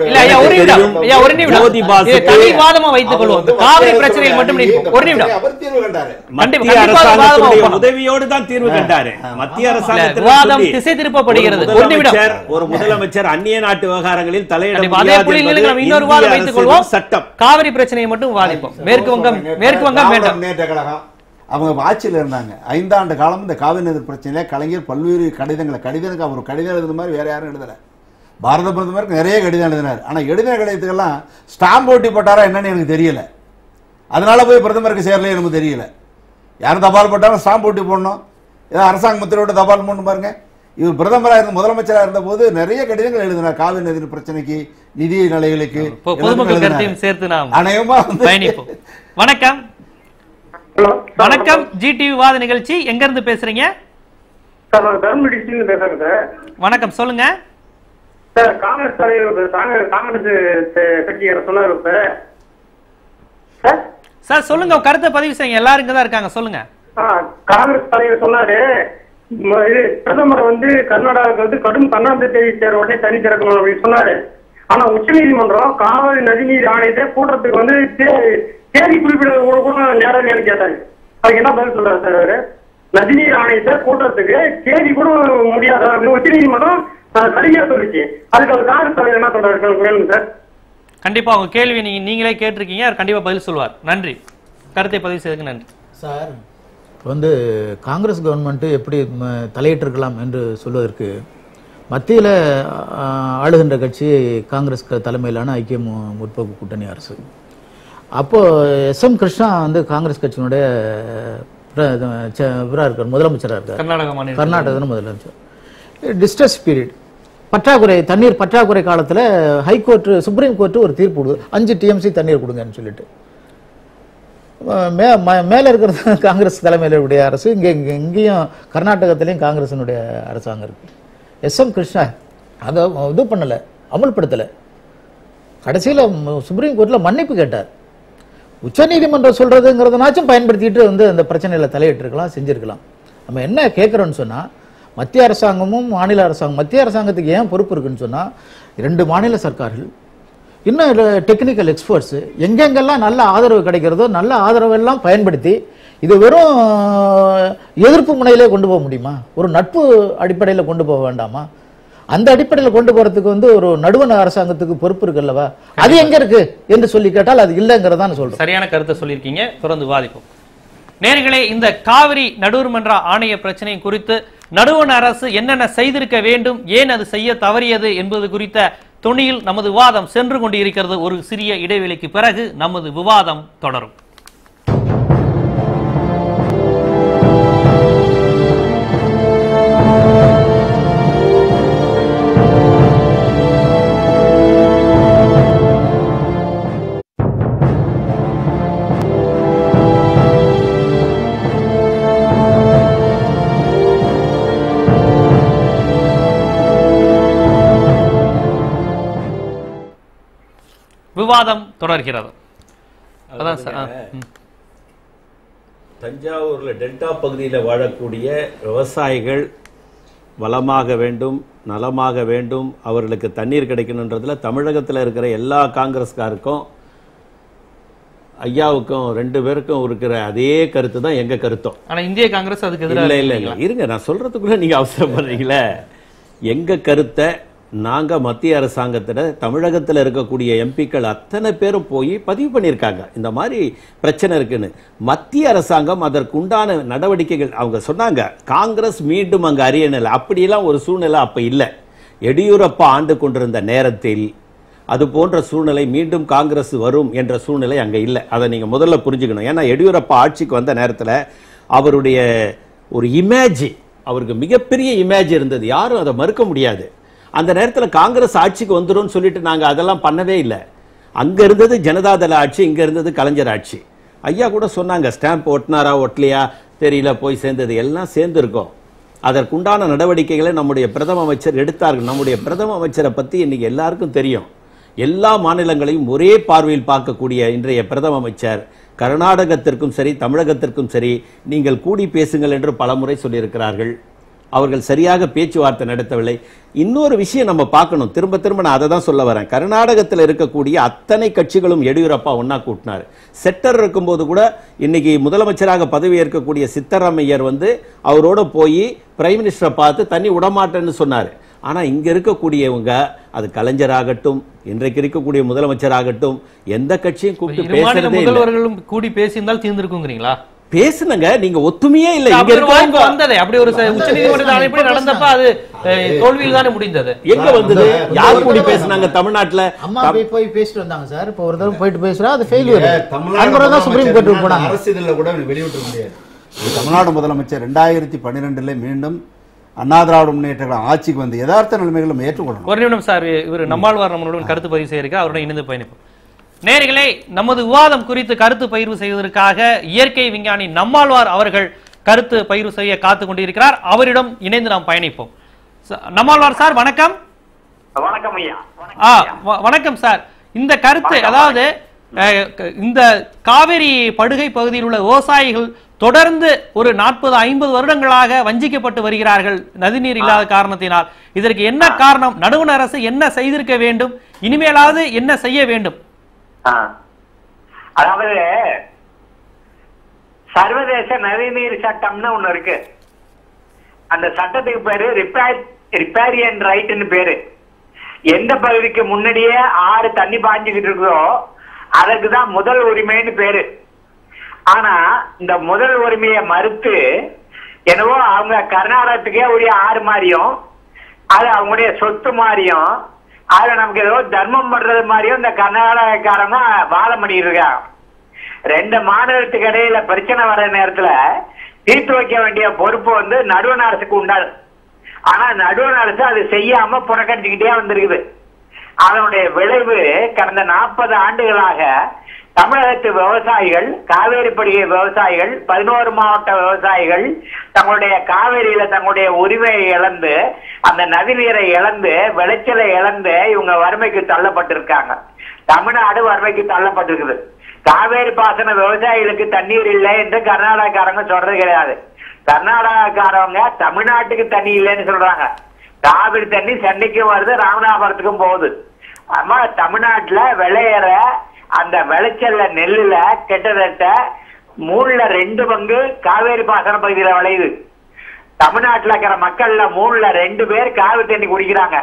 இல்ல ஐயா ஒரு நிமிடம். ஐயா ஒரு நிமிடம். இதை தனி விவாதமா வைத்துக் கொள்வோம். காவிரி பிரச்சனையில் மட்டும் நிற்போம். ஒரு நிமிடம். அவர் தீர்வு கண்டாரு. மத்திய அரசாங்கத்துடைய உதவியோடு தான் தீர்வு கண்டாரு. மத்திய அரசாங்கத்தில் விவாதம் திசை திருப்பப்படுகிறது. ஒரு நிமிடம். ஒரு முதலமைச்சர் அந்நிய நாட்டு விவகாரங்களில் தலையிட அதே முடியாது புள்ளியில் என்பது நாம் இன்னொரு விவாதம் வைத்துக் இந்திய கொள்வோம். அரசியல் சட்டம். காவிரி பிரச்சனையை மட்டும் விவாதிப்போம். மேற்கு வங்கம் வேண்டாம். முன்னேற்ற கழகம் அவங்க ஆட்சியில் இருந்தாங்க 5 ஆண்டு காலம். இந்த காவிரி நதி பிரச்சனையில கலைஞர் பல்வேறு கடிதங்களுக்கு அவர் கடிதம் எழுதுன மாதிரி வேற யாரும் எழுதல. பாரத பிரதமருக்கு நிறைய கடிதம் எழுதினார். ஆனா எழுதின கடிதத்துக்கெல்லாம் ஸ்டாம்ப் ஒட்டி போட்டாரா என்னன்னு எனக்கு தெரியல. அதனால போய் பிரதமருக்கு சேரலையே எனக்கு தெரியல. யாரும் தபால் போட்டாலும் ஸ்டாம்ப் ஒட்டி போடணும். ஏதோ அரசாங்க முத்திரையோட தபால் போடணும் பாருங்க. இவர் பிரதமராக இருந்த முதலமைச்சராக இருந்த போது நிறைய கடிதங்கள் எழுதினார். காவிரி நதி பிரச்சனைக்கு, நிதி நிலைகளுக்கு, பொதுமக்கள் கருத்தையும் சேர்த்து நாம் அநேகமா பயணிப்போம். வணக்கம். வணக்கம். ஜிடிவி விவாத நிகழ்ச்சி. எங்க இருந்து பேசுறீங்க? வணக்கம், சொல்லுங்க சார். காங்கிரஸ் தலைவர் காங்கிரஸ் கட்சியார சொன்னாரு சார். சொல்லுங்க, கருத்தை பதிவு செய்யுங்க. எல்லாரும் இங்க தான் இருக்காங்க. சொல்லுங்க. காங்கிரஸ் தலைவர் சொன்னாரு, பிரதமர் கர்நாடகாவுக்கு கடும் கண்டனத்தை தெரிவித்தார், உடனே தனி திறக்கணும் அப்படின்னு சொன்னாரு. ஆனா உச்ச நீதிமன்றம் காவிரி நதிநீர் ஆணையத்தை கூட்டத்துக்கு தேதி குறிப்பிடுறது கூட நேரம் கேட்டாங்க. அதுக்கு என்ன பதில் சொல்றாரு சார் அவரு? நதிநீர் ஆணையத்தை கூட்டத்துக்கு தேதி கூட முடியாது அப்படின்னு உச்ச நீதிமன்றம் கடுமையா சொல்லிச்சு. அதுக்கு அவர் காங்கிரஸ் தலைவர் என்ன சொல்றாரு சார்? கண்டிப்பா உங்க கேள்வி நீங்களே கேட்டிருக்கீங்க. அவர் கண்டிப்பா பதில் சொல்வார். நன்றி. கருத்தை பதிவு செய்ததுக்கு நன்றி சார். காங்கிரஸ் கவர்மெண்ட் எப்படி தலையிட்டிருக்கலாம் என்று சொல்வதற்கு மத்தியில் ஆளுகின்ற கட்சி காங்கிரஸ் தலைமையிலான ஐக்கிய முற்போக்கு கூட்டணி அரசு. அப்போ SM கிருஷ்ணா காங்கிரஸ் கட்சியினுடைய முதலமைச்சராக இருக்கார். கர்நாடக முதலமைச்சர். டிஸ்ட்ரெஸ் பீரியட், தண்ணீர் பற்றாக்குறை காலத்தில் ஹைகோர்ட், சுப்ரீம் கோர்ட் ஒரு தீர்ப்பு கொடுது, 5 TMC தண்ணீர் கொடுங்கன்னு சொல்லிட்டு. மேல இருக்கிறது காங்கிரஸ் தலைமையிலுடைய அரசு, இங்கேயும் கர்நாடகத்திலையும் காங்கிரசினுடைய அரசாங்கம் இருக்கு. SM கிருஷ்ணா அதை இது பண்ணல, அமல்படுத்தல. கடைசியில் சுப்ரீம் கோர்ட்ல மன்னிப்பு கேட்டார். உச்ச நீதிமன்றம் சொல்றதுங்கிறதுனாச்சும் பயன்படுத்திட்டு அந்த பிரச்சனையில தலையிட்டு இருக்கலாம், செஞ்சிருக்கலாம். நம்ம என்ன கேட்கிறோம்னு சொன்னா, மத்திய அரசாங்கமும் மாநில அரசாங்கம், மத்திய அரசாங்கத்துக்கு ஏன் பொறுப்பு இருக்குன்னு சொன்னா, 2 மாநில சர்க்கார்கள், இன்னும் டெக்னிக்கல் எக்ஸ்பர்ட்ஸ், எங்கெங்கெல்லாம் நல்ல ஆதரவு கிடைக்கிறதோ நல்ல ஆதரவெல்லாம் பயன்படுத்தி இது வெறும் எதிர்ப்பு முனையிலே கொண்டு போக முடியுமா? ஒரு நட்பு அடிப்படையில் கொண்டு போக வேண்டாமா? அந்த அடிப்படையில் கொண்டு போறதுக்கு ஒரு நடுவண் அரசாங்கத்துக்கு பொறுப்பு இருக்குல்லவா? அது எங்க இருக்கு என்று சொல்லி கேட்டால் அது இல்லைங்கிறதா சொல்றேன். சரியான கருத்தை சொல்லியிருக்கீங்க. தொடர்ந்து விவாதிப்போம். நேர்களே, இந்த காவிரி நடுவர்மன்ற ஆணைய பிரச்சனை குறித்து நடுவண் அரசு என்னென்ன செய்திருக்க வேண்டும், ஏன் அது செய்ய தவறியது என்பது குறித்த துணியில் நமது விவாதம் சென்று கொண்டு இருக்கிறது. ஒரு சிறிய இடைவெளிக்கு பிறகு நமது விவாதம் தொடரும். விவாதம் தொடர்கிறது. தஞ்சாவூர்ல டெல்டா பகுதியில் வாழக்கூடிய விவசாயிகள் வளமாக வேண்டும், நலமாக வேண்டும், அவர்களுக்கு தண்ணீர் கிடைக்கணுன்றதுல தமிழகத்தில் இருக்கிற எல்லா காங்கிரஸ்காருக்கும் ஐயாவுக்கும் 2 பேருக்கும் இருக்கிற அதே கருத்து தான் எங்க கருத்தும். ஆனா இந்திய காங்கிரஸ் அதுக்கு எதிராக இல்ல இருங்க, நான் சொல்றதுக்குள்ள நீங்க அவசரப்படுறீங்களே. எங்க கருத்தை நாங்க மத்திய அரசாங்கத்திட தமிழகத்தில் இருக்கக்கூடிய எம்பிக்கள் அத்தனை பேரும் போய் பதிவு பண்ணியிருக்காங்க. இந்த மாதிரி பிரச்சனை இருக்குன்னு மத்திய அரசாங்கம் அதற்கு உண்டான நடவடிக்கைகள் அவங்க சொன்னாங்க. காங்கிரஸ் மீண்டும் அங்க அறியணில்லை, அப்படியெல்லாம் ஒரு சூழ்நிலை அப்ப இல்லை. எடியூரப்பா ஆண்டு கொண்டிருந்த நேரத்தில் அது போன்ற சூழ்நிலை மீண்டும் காங்கிரஸ் வரும் என்ற சூழ்நிலை அங்க இல்லை. அதை நீங்க முதல்ல புரிஞ்சுக்கணும். ஏன்னா எடியூரப்பா ஆட்சிக்கு வந்த நேரத்தில் அவருடைய ஒரு இமேஜ், அவருக்கு மிகப்பெரிய இமேஜ் இருந்தது, யாரும் அதை மறுக்க முடியாது. அந்த நேரத்தில் காங்கிரஸ் ஆட்சிக்கு வந்துடும் சொல்லிட்டு நாங்க அதெல்லாம் பண்ணவே இல்லை. அங்க இருந்தது ஜனதாதள ஆட்சி, இங்க இருந்தது கலைஞர் ஆட்சி. ஐயா கூட சொன்னாங்க, ஸ்டாம்ப் ஒட்டினாரா ஒட்டலையா தெரியல, போய் சேர்ந்தது எல்லாம் சேர்ந்து இருக்கோம். அதற்குண்டான நடவடிக்கைகளை நம்முடைய பிரதம அமைச்சர் எடுத்தார்கள். நம்முடைய பிரதம அமைச்சரை பத்தி இன்னைக்கு எல்லாருக்கும் தெரியும். எல்லா மாநிலங்களையும் ஒரே பார்வையில் பார்க்கக்கூடிய இன்றைய பிரதம அமைச்சர் கர்நாடகத்திற்கும் சரி தமிழகத்திற்கும் சரி நீங்கள் கூடி பேசுங்கள் என்று பலமுறை சொல்லியிருக்கிறார்கள். அவர்கள் சரியாக பேச்சுவார்த்தை நடத்தவில்லை. இன்னொரு விஷயம் நம்ம பார்க்கணும், திரும்ப திரும்ப நான் அதை தான் சொல்ல வரேன். கர்நாடகத்தில் இருக்கக்கூடிய அத்தனை கட்சிகளும் எடியூரப்பா ஒன்னா கூட்டினார். செட்டர் இருக்கும்போது கூட இன்னைக்கு முதலமைச்சராக பதவி ஏற்கக்கூடிய சித்தராமையர் அவரோட போய் பிரைம் மினிஸ்டரை பார்த்து தண்ணி விடமாட்டேன்னு சொன்னார். ஆனா இங்க இருக்கக்கூடியவங்க, அது கலைஞராகட்டும் இன்றைக்கு இருக்கக்கூடிய முதலமைச்சராகட்டும், எந்த கட்சியும் கூப்பிட்டு பேசுறதே இல்லை. முதல்வர்களும் கூடி பேசியிருந்தால் தீர்ந்திருக்குங்கிறீங்களா? பேசுனங்க, நீங்க ஒத்துமையே இல்ல. இங்க இருக்கவங்க வந்ததே அப்படி ஒரு உச்சநீதிமன்ற அழைப்படி நடந்தப்ப அது தோல்வியில் தானே முடிந்தது. எங்க வந்தது? யார் கூடி பேசினாங்க தமிழ்நாட்டுல? அம்மா போய் பேசிட்டு வந்தாங்க சார். இப்ப ஒரு தடவை போயிட்டு பேசுறா, அது ஃபெயிலியர். தமிழ்நாடு சுப்ரீம் கோர்ட்டுக்கு போனாங்க. அரசியல்ல கூட வெளியிட்டு முடியாது. தமிழ்நாடு முதலமைச்சர் 2012 மீண்டும் அண்ணா திராவிட முன்னேற்ற ஆட்சிக்கு வந்து யதார்த்த நிலைமைகளை ஏற்றுக்கொள்ளணும். ஒரு நிமிடம் சார், இவர் நம்மாழ்வார் நம்மளுடன் கருத்து பதிவு செய்திருக்கார். அவருடன் இணைந்து பயணிப்போம். நேயர்களே, நமது விவாதம் குறித்து கருத்து பகிர்வு செய்வதற்காக இயற்கை விஞ்ஞானி நம்மாழ்வார் அவர்கள் கருத்து பகிர்வு செய்ய காத்து கொண்டிருக்கிறார். அவரிடம் இணைந்து நாம் பயணிப்போம். நம்மாழ்வார் சார் வணக்கம். வணக்கம் ஐயா. வணக்கம் சார். இந்த கருத்து, அதாவது இந்த காவிரி படுகை பகுதியில் உள்ள விவசாயிகள் தொடர்ந்து ஒரு 40-50 வருடங்களாக வஞ்சிக்கப்பட்டு வருகிறார்கள் நதிநீர் இல்லாத காரணத்தினால். இதற்கு என்ன காரணம்? நடுவண் அரசு என்ன செய்திருக்க வேண்டும்? இனிமேலாவது என்ன செய்ய வேண்டும்? அதாவது சர்வதேச நதிநீர் சட்டம்னு ஒண்ணு இருக்கு. அந்த சட்டத்துக்கு பேரு ரிப்பேரியன் ரைட்னு பேரு. எந்த பகுதிக்கு முன்னாடியே ஆறு தண்ணி பாஞ்சுக்கிட்டு இருக்குதோ அதுக்குதான் முதல் உரிமைன்னு பேரு. ஆனா இந்த முதல் உரிமையை மறுத்து என்னவோ அவங்க கர்நாடகத்துக்கே உரிய ஆறு மாதிரியும் அது அவங்களுடைய சொத்து மாதிரியும் அது நமக்கு ஏதோ தர்மம் பண்றது மாதிரியும் இந்த கர்நாடகக்காரங்க வாதம் பண்ணிட்டு இருக்காங்க. ரெண்டு மாநிலத்துக்கு இடையில பிரச்சனை வர நேரத்துல தீர்த்து வைக்க வேண்டிய பொறுப்பு நடுவண் அரசுக்கு உண்டாது. ஆனா நடுவண் அரசு அது செய்யாம புறக்கணிச்சுக்கிட்டே வந்திருக்குது. அதனுடைய விளைவு கடந்த 40 ஆண்டுகளாக தமிழகத்து விவசாயிகள், காவேரி படுகை விவசாயிகள், 11 மாவட்ட விவசாயிகள் தங்களுடைய காவேரியில தங்களுடைய உரிமையை இழந்து, அந்த நதிநீரை இழந்து, விளைச்சலை இழந்து இவங்க வறுமைக்கு தள்ளப்பட்டிருக்காங்க. தமிழ்நாடு வறுமைக்கு தள்ளப்பட்டிருக்குது. காவேரி பாசன விவசாயிகளுக்கு தண்ணீர் இல்லை என்று கர்நாடகக்காரங்க சொல்றது கிடையாது. கர்நாடகக்காரவங்க தமிழ்நாட்டுக்கு தண்ணி இல்லைன்னு சொல்றாங்க. காவிரி தண்ணி சென்னைக்கும் வருது, ராமநாதபுரத்துக்கும் போகுது. ஆமா, தமிழ்நாட்டுல விளையிற அந்த விளைச்சல்ல நெல்லுல கிட்டத்தட்ட 3/2 பங்கு காவேரி பாசன பகுதியில விளையுது. தமிழ்நாட்டுல இருக்கிற மக்கள்ல 3/2 பேர் காவிரி தண்ணி குடிக்கிறாங்க.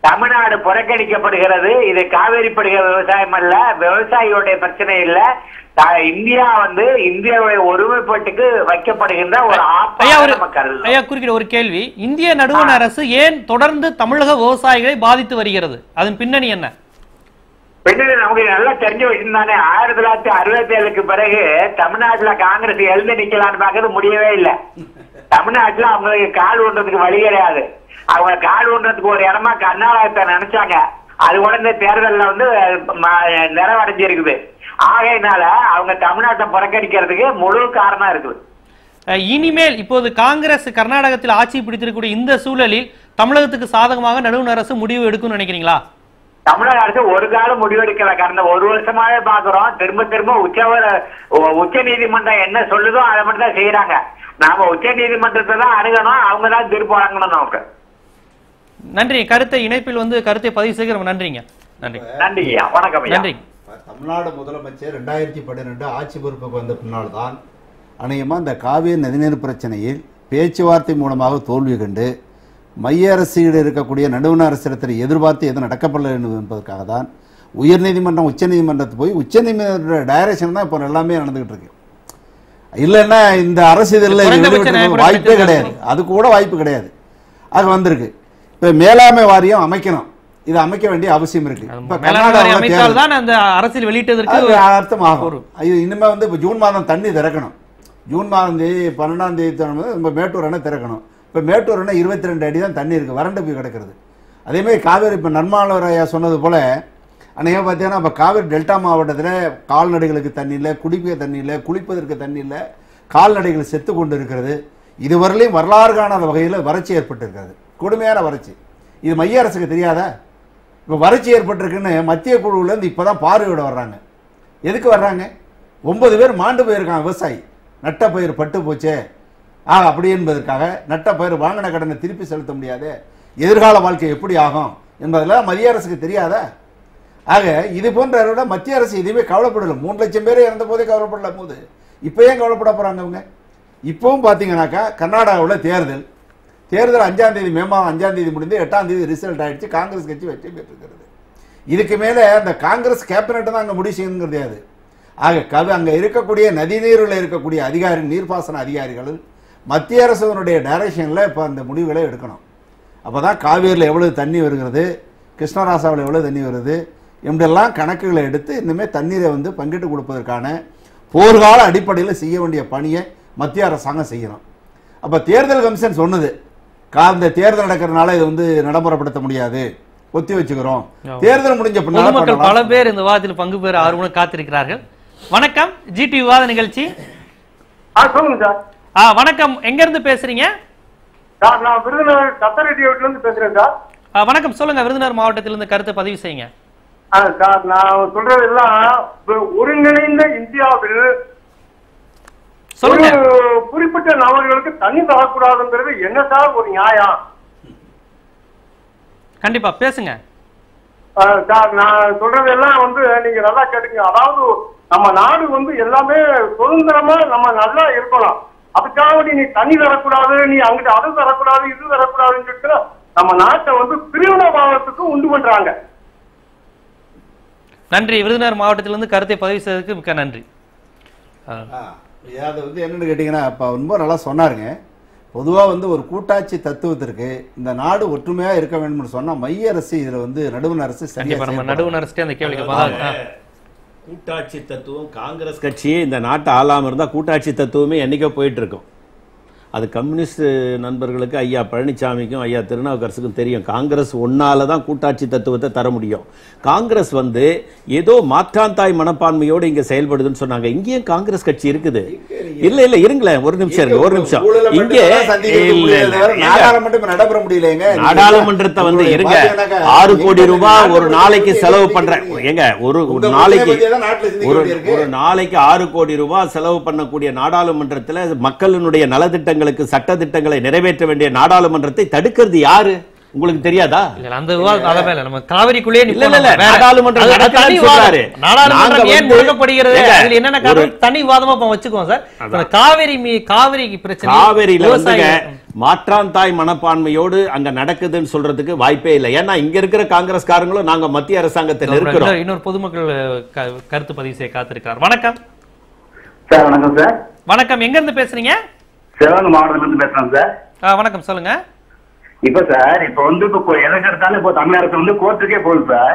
தமிழ்நாடு புறக்கணிக்கப்படுகிறது. இது காவேரி படுகை விவசாயம் அல்ல, விவசாயியோடைய பிரச்சனை இல்ல. இந்தியா இந்தியாவுடைய ஒருமைப்பாட்டுக்கு வைக்கப்படுகின்ற ஒரு குறுக்கிட ஒரு கேள்வி. இந்திய நடுவண் அரசு ஏன் தொடர்ந்து தமிழக விவசாயிகளை பாதித்து வருகிறது? அதன் பின்னணி என்ன? பின்னணி நமக்கு நல்லா தெரிஞ்ச விஷயம் தானே. 1967க்கு பிறகு தமிழ்நாட்டுல காங்கிரஸ் எழுந்து நிக்கலான்னு பார்க்கறது முடியவே இல்லை. தமிழ்நாட்டுல அவங்களுக்கு கால் ஊன்றதுக்கு வழி கிடையாது. அவங்க கால் ஊன்றதுக்கு ஒரு இடமா கர்நாடகத்தை நினைச்சாங்க. அது கூட இந்த தேர்தலில் நிறைவடைஞ்சிருக்குது. ஆகையினால அவங்க தமிழ்நாட்டை புறக்கணிக்கிறதுக்கு முழு காரணம் இருக்குது. இனிமேல் இப்போது காங்கிரஸ் கர்நாடகத்தில் ஆட்சி பிடித்திருக்கக்கூடிய இந்த சூழலில் தமிழகத்துக்கு சாதகமாக நடுவண் அரசு முடிவு எடுக்கும் நினைக்கிறீங்களா? தமிழக அரசு ஒரு காலம் முடிவெடுக்கல. கடந்த 1 வருஷமாவே பாக்குறோம். திரும்ப திரும்ப உச்ச நீதிமன்றம் என்ன சொல்லுதோ அதை மட்டும் தான் செய்யறாங்க. நாம உச்ச நீதிமன்றத்தை தான் அணுகணும், அவங்க தான் தீர்ப்பு வழங்கணும் நமக்கு. நன்றி. கருத்தை இணைப்பில் கருத்தை பதிவு செய்கிறோம். நன்றிங்க. நன்றி. நன்றிங்க. வணக்கம். நன்றி. தமிழ்நாடு முதலமைச்சர் 2012 ஆட்சி பொறுப்புக்கு வந்த பின்னால் தான் அநேகமா இந்த காவிரி நதிநீர் பிரச்சனையில் பேச்சுவார்த்தை மூலமாக தோல்வி கண்டு மைய அரசிடம் இருக்கக்கூடிய நடுவண் அரசிடத்தில் எதிர்பார்த்து எதுவும் நடக்கப்படலை என்பதற்காக தான் உயர்நீதிமன்றம் உச்சநீதிமன்றத்துக்கு போய் உச்சநீதிமன்ற டைரக்ஷன் தான் இப்போ எல்லாமே நடந்துகிட்டு இருக்கு. இல்லைன்னா இந்த அரசு இதில் வாய்ப்பே கிடையாது, அது கூட வாய்ப்பு கிடையாது. அது வந்திருக்கு. இப்போ மேலாண்மை வாரியம் அமைக்கணும், இது அமைக்க வேண்டிய அவசியம் இருக்கு. அரசியல் வெளியிட்டதற்கு அர்த்தம் ஆகும். இது இனிமே இப்போ ஜூன் மாதம் தண்ணி திறக்கணும். ஜூன் மாதம் 12ஆம் தேதி நம்ம மேட்டூர் அணை திறக்கணும். இப்போ மேட்டூர் அணை 22 அடி தான் தண்ணி இருக்கு, வறண்டு போய் கிடக்கிறது. அதே மாதிரி காவேரி இப்போ நர்மலாராயா சொன்னது போல அநேகம் பார்த்தீங்கன்னா இப்போ காவேரி டெல்டா மாவட்டத்தில் கால்நடைகளுக்கு தண்ணி இல்லை, குடிக்க தண்ணி இல்லை, குளிப்பதற்கு தண்ணி இல்லை, கால்நடைகள் செத்து கொண்டு இருக்கிறது. இதுவரையிலையும் வரலாறு காணாத வகையில் வறட்சி ஏற்பட்டு இருக்கிறது, கொடுமையான வறட்சி. இது மைய அரசுக்கு தெரியாதா? இப்போ வறட்சி ஏற்பட்டிருக்குன்னு மத்திய குழுவிலேருந்து இப்போ தான் பார்வையிட வர்றாங்க. எதுக்கு வர்றாங்க? 9 பேர் மாண்டு போயிருக்காங்க. விவசாயி நட்ட பயிர் பட்டு போச்சே அப்படி என்பதற்காக நட்ட பயிர் வாங்கின கடனை திருப்பி செலுத்த முடியாது, எதிர்கால வாழ்க்கை எப்படி ஆகும் என்பதெல்லாம் மத்திய அரசுக்கு தெரியாத. ஆக இது போன்ற விட மத்திய அரசு எதுவுமே கவலைப்படலை. 3 லட்சம் பேர் இறந்த போதே கவலைப்படல போது இப்போ ஏன் கவலைப்பட போகிறாங்க அவங்க? இப்பவும் பார்த்தீங்கன்னாக்கா கர்நாடகாவில் தேர்தல் 5ஆம் தேதி மே மாதம் 5ஆம் தேதி முடிந்து 8ஆம் தேதி ரிசல்ட் ஆயிடுச்சு. காங்கிரஸ் கட்சி வெற்றி பெற்றிருக்கிறது. இதுக்கு மேலே அந்த காங்கிரஸ் கேபினெட் தான் அங்கே முடிவு செய்யணுங்கிறது அது. ஆக அங்கே இருக்கக்கூடிய நதிநீரில் இருக்கக்கூடிய நீர்ப்பாசன அதிகாரிகள் மத்திய அரசுடைய டைரக்ஷனில் இப்போ அந்த முடிவுகளை எடுக்கணும். அப்போ தான் காவேரியில் எவ்வளவு தண்ணி வருகிறது, கிருஷ்ணராசாவில் எவ்வளவு தண்ணி வருது என்றெல்லாம் கணக்குகளை எடுத்து இனிமேல் தண்ணீரை வந்து பங்கிட்டு கொடுப்பதற்கான போர்க்கால அடிப்படையில் செய்ய வேண்டிய பணியை மத்திய அரசாங்கம் செய்யணும். அப்போ தேர்தல் கமிஷன் சொன்னது இந்த தேர்தல் நடக்கிறதுனால இது வந்து நடைமுறைப்படுத்த முடியாது, ஒத்தி வச்சுக்கிறோம். தேர்தல் முடிஞ்ச பின்னால பல பேர் இந்த விவாதத்தில் பங்கு பெற ஆர்வம் காத்திருக்கிறார்கள். வணக்கம், ஜிடி விவாத நிகழ்ச்சி. சொல்லுங்க சார். வணக்கம், எங்க இருந்து பேசுறீங்க? சார் நான் விருதுநகர் சத்தரெட்டியோட்ல இருந்து பேசுறேன் சார். வணக்கம், சொல்லுங்க. விருதுநகர் மாவட்டத்திலிருந்து கருத்தை பதிவு செய்யுங்க. சார் நான் சொல்றது எல்லாம் ஒருங்கிணைந்த இந்தியாவில் குறிப்பிட்ட நபர்களுக்கு தண்ணி தரக்கூடாதுங்கிறது என்ன சார் ஒரு நியாயம்? கண்டிப்பா பேசுங்க சார். நான் சொல்றதெல்லாம் வந்து நீங்க நல்லா கேட்டுங்க. அதாவது நம்ம நாடு வந்து எல்லாமே சுதந்திரமா நம்ம நல்லா இருக்கலாம். அதுக்காக நீ தண்ணி தரக்கூடாது, நீ அங்கிட்டு அது தரக்கூடாது, இது தரக்கூடாதுன்னு சொல்லிட்டு நம்ம நாட்டை வந்து பிரிவினவாதத்துக்கு உண்டு பண்றாங்க. நன்றி. விருதுநகர் மாவட்டத்திலிருந்து கருத்தை பதிவு செய்ததுக்கு மிக்க நன்றி. அது வந்து என்னன்னு கேட்டீங்கன்னா இப்போ ரொம்ப நல்லா சொன்னாருங்க. பொதுவாக வந்து ஒரு கூட்டாட்சி தத்துவத்திற்கு இந்த நாடு ஒற்றுமையாக இருக்க வேண்டும்னு சொன்னால் மைய அரசு இதில் வந்து நடுவண் அரசு நடுவண் அரசு அந்த கேள்விக்கு கூட்டாட்சி தத்துவம் காங்கிரஸ் கட்சியே இந்த நாட்டை ஆளாம இருந்தா கூட்டாட்சி தத்துவமே என்னைக்கோ போயிட்டு இருக்கும். அது கம்யூனிஸ்ட் நண்பர்களுக்கு ஐயா பழனிசாமிக்கும் ஐயா திருநாவுக்கரசுக்கும் தெரியும். காங்கிரஸ் ஒன்னால தான் கூட்டாட்சி தத்துவத்தை தர முடியும். காங்கிரஸ் வந்து ஏதோ மாற்றாந்தாய் மனப்பான்மையோடு இங்க செயல்படுதுன்னு சொன்னாங்க. இங்கேயும் காங்கிரஸ் கட்சி இருக்குது. இல்ல இல்ல இருங்களேன், ஒரு நிமிஷம் இருங்க, ஒரு நிமிஷம். இங்கே நடைபெற முடியலங்க. நாடாளுமன்றத்தை வந்து இருங்க, 6 கோடி ரூபாய் ஒரு நாளைக்கு செலவு பண்றேன். எங்க ஒரு நாளைக்கு 6 கோடி ரூபாய் செலவு பண்ணக்கூடிய நாடாளுமன்றத்தில் மக்களினுடைய நலத்திட்டங்களுக்கு சட்ட திட்டங்களை நிறைவேற்ற வேண்டிய நாடாளுமன்றத்தை தடுக்கிறது யாரு? உங்களுக்கு தெரியாதா? அந்த விவாதம் நம்ம காவிரிக்குள்ளே நாடாளுமன்றம் என்னென்ன தனி விவாதமா வச்சுக்கோம் சார். காவிரி பிரச்சனை காவிரியில மாற்றாந்தாய் மனப்பான்மையோடு அங்க நடக்குதுன்னு சொல்றதுக்கு வாய்ப்பே இல்லை. ஏன்னா இங்க இருக்கிற காங்கிரஸ்காரங்களும் நாங்க மத்திய அரசாங்கத்தில் இருக்கிறோம். இன்னொரு பொதுமக்கள் கருத்து பதிவு செய்ய காத்திருக்கிறார். வணக்கம் சார். வணக்கம் சார். வணக்கம், எங்க இருந்து பேசுறீங்க? சிவகங்கை மாவட்டத்துல இருந்து பேசுறேன் சார். வணக்கம், சொல்லுங்க. இப்ப சார் இப்ப வந்து இப்ப எதற்கு எடுத்தாலும் இப்போ தமிழக அரசு வந்து கோர்ட்டுக்கே போகுது சார்.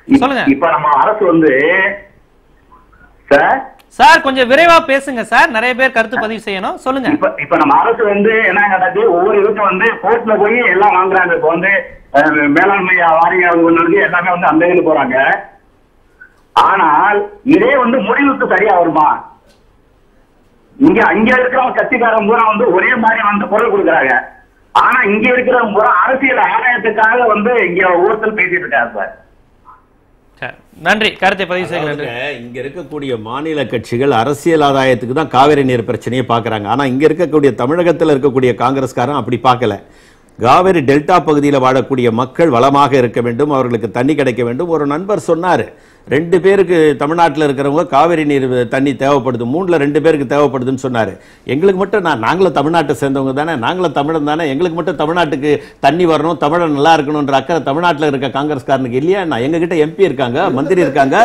சொல்லுங்க. இப்ப நம்ம அரசு வந்து சார் கொஞ்சம் விரைவா பேசுங்க சார், நிறைய பேர் கருத்து பதிவு செய்யணும். சொல்லுங்க. இப்ப நம்ம அரசு வந்து என்ன நடக்குது, ஒவ்வொரு வீட்டும் வந்து கோர்ட்ல போய் எல்லாம் வாங்குறாங்க. இப்ப வந்து மேலாண்மை வாரியம் எல்லாமே வந்து அந்த இதுல போறாங்க. ஆனால் இதே வந்து முடிவுக்கு சரியா வருமா? அங்க இருக்கிறவங்க கட்சிக்காரங்க பூரா வந்து ஒரே மாதிரி வந்து குரல் கொடுக்குறாங்க. ஆனா இங்க இருக்கிறவங்க பூரா அரசியல் ஆதாயத்துக்காக வந்து இங்க ஒவ்வொருத்தர் பேசிட்டு இருக்காரு சார். நன்றி, கருத்தை பதிவு செய்யுங்க. இங்க இருக்கக்கூடிய மாநில கட்சிகள் அரசியல் ஆதாயத்துக்கு தான் காவிரி நீர் பிரச்சனையை பாக்குறாங்க. ஆனா இங்க இருக்கக்கூடிய தமிழகத்தில் இருக்கக்கூடிய காங்கிரஸ்காரன் அப்படி பார்க்கல. காவிரி டெல்டா பகுதியில் வாழக்கூடிய மக்கள் வளமாக இருக்க வேண்டும், அவர்களுக்கு தண்ணி கிடைக்க வேண்டும். ஒரு நண்பர் சொன்னார், 2 பேருக்கு தமிழ்நாட்டில் இருக்கிறவங்க காவிரி நீர் தண்ணி தேவைப்படுது, 3ல் 2 பேருக்கு தேவைப்படுதுன்னு சொன்னார். எங்களுக்கு மட்டும் நாங்களும் தமிழ்நாட்டை சேர்ந்தவங்க தானே, நாங்களும் தமிழன் தானே, எங்களுக்கு மட்டும் தமிழ்நாட்டுக்கு தண்ணி வரணும், தமிழன் நல்லா இருக்கணும்ன்ற அக்கறை தமிழ்நாட்டில் இருக்க காங்கிரஸ்காரனுக்கு இல்லையா? எங்ககிட்ட எம்பி இருக்காங்க, மந்திரி இருக்காங்க.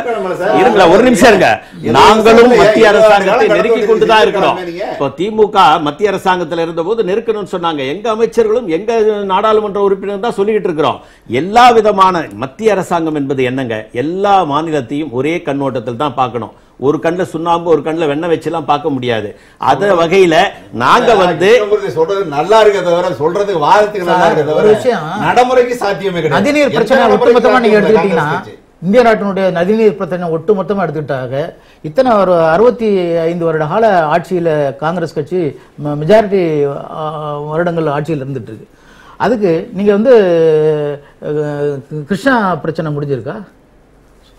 இருங்களா, ஒரு நிமிஷம் இருங்க. நாங்களும் மத்திய அரசாங்கத்தை நெருக்கி கொண்டுதான் இருக்கிறோம். இப்போ திமுக மத்திய அரசாங்கத்தில் இருந்த போது நெருக்கணும்னு சொன்னாங்க. எங்க அமைச்சர்களும் எங்க நாடாளுமன்ற உறுப்பினர் தான் சொல்லிக்கிட்டு இருக்கிறோம். எல்லா விதமான மத்திய அரசாங்கம் என்பது என்னங்க, எல்லா மாநிலத்தையும் ஒரே கண்ணோட்டத்தில் தான் பார்க்கணும். ஒரு கண்ணில் சுண்ணாம்பு ஒரு கண்ணில் வெண்ணெய் வச்சுலாம் பார்க்க முடியாது. அத வகையில நாங்க வந்து சொல்றது நல்லா இருக்க தவிர சொல்றது வாதத்துக்கு நல்லா இருக்க தவிர நடைமுறைக்கு சாத்தியமே கிடையாது. நதிநீர் பிரச்சனை ஒட்டுமொத்தமா நீங்க எடுத்துக்கிட்டீங்கன்னா இந்திய நாட்டினுடைய நதிநீர் பிரச்சனை ஒட்டுமொத்தமா எடுத்துக்கிட்டாக இத்தனை ஒரு 65 வருட கால ஆட்சியில காங்கிரஸ் கட்சி மெஜாரிட்டி வருடங்கள் ஆட்சியில் இருந்துட்டு இருக்கு. அதுக்கு நீங்க வந்து கிருஷ்ணா பிரச்சனை முடிஞ்சிருக்கா?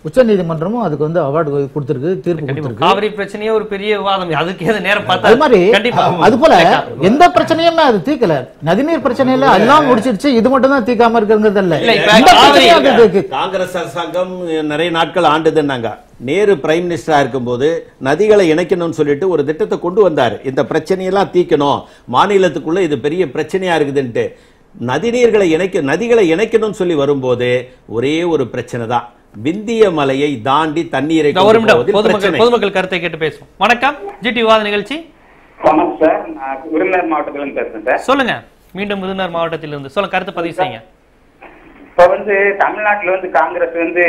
உச்ச நீதிமன்றமும் அதுக்கு வந்து அவார்டு கொடுத்திருக்கு, தீர்ப்பு கொடுத்திருக்கு. காவிரி பிரச்சனையே ஒரு பெரிய விவாதம், அதுக்கு ஏது நேரம் பார்த்தா அது மாதிரி கண்டிப்பா அது போல எந்த பிரச்சனையுமே அது தீர்க்கல. நதிநீர் பிரச்சனையில எல்லாம் முடிச்சிருச்சு, இது மட்டும் தான் தீர்க்காம இருக்கிறது இல்ல. காங்கிரஸ் அரசாங்கம் நிறைய நாட்கள் ஆண்டுதுன்னாங்க. நேரு பிரைம் மினிஸ்டரா இருக்கும்போது நதிகளை இணைக்கணும்னு சொல்லிட்டு ஒரு திட்டத்தை கொண்டு வந்தாரு. இந்த பிரச்சனையெல்லாம் தீர்க்கணும், மாநிலத்துக்குள்ள இது பெரிய பிரச்சனையா இருக்குதுன்ட்டு. நதிகளை இணைக்கணும்னு சொல்லி வரும்போது ஒரே ஒரு பிரச்சனை தான், விந்திய மலையை தாண்டி தண்ணீரை. பொதுமக்கள் கருத்தை கேட்டு பேசுவோம். வணக்கம், ஜிடி விவாத நிகழ்ச்சி. வணக்கம் சார், நான் விருதுநகர் மாவட்டத்திலிருந்து பேசுறேன் சார். சொல்லுங்க, மீண்டும் விருதுநகர் மாவட்டத்திலிருந்து சொல்லுங்க, கருத்து பதிவு செய்யுங்க. இப்ப வந்து தமிழ்நாட்டுல வந்து காங்கிரஸ் வந்து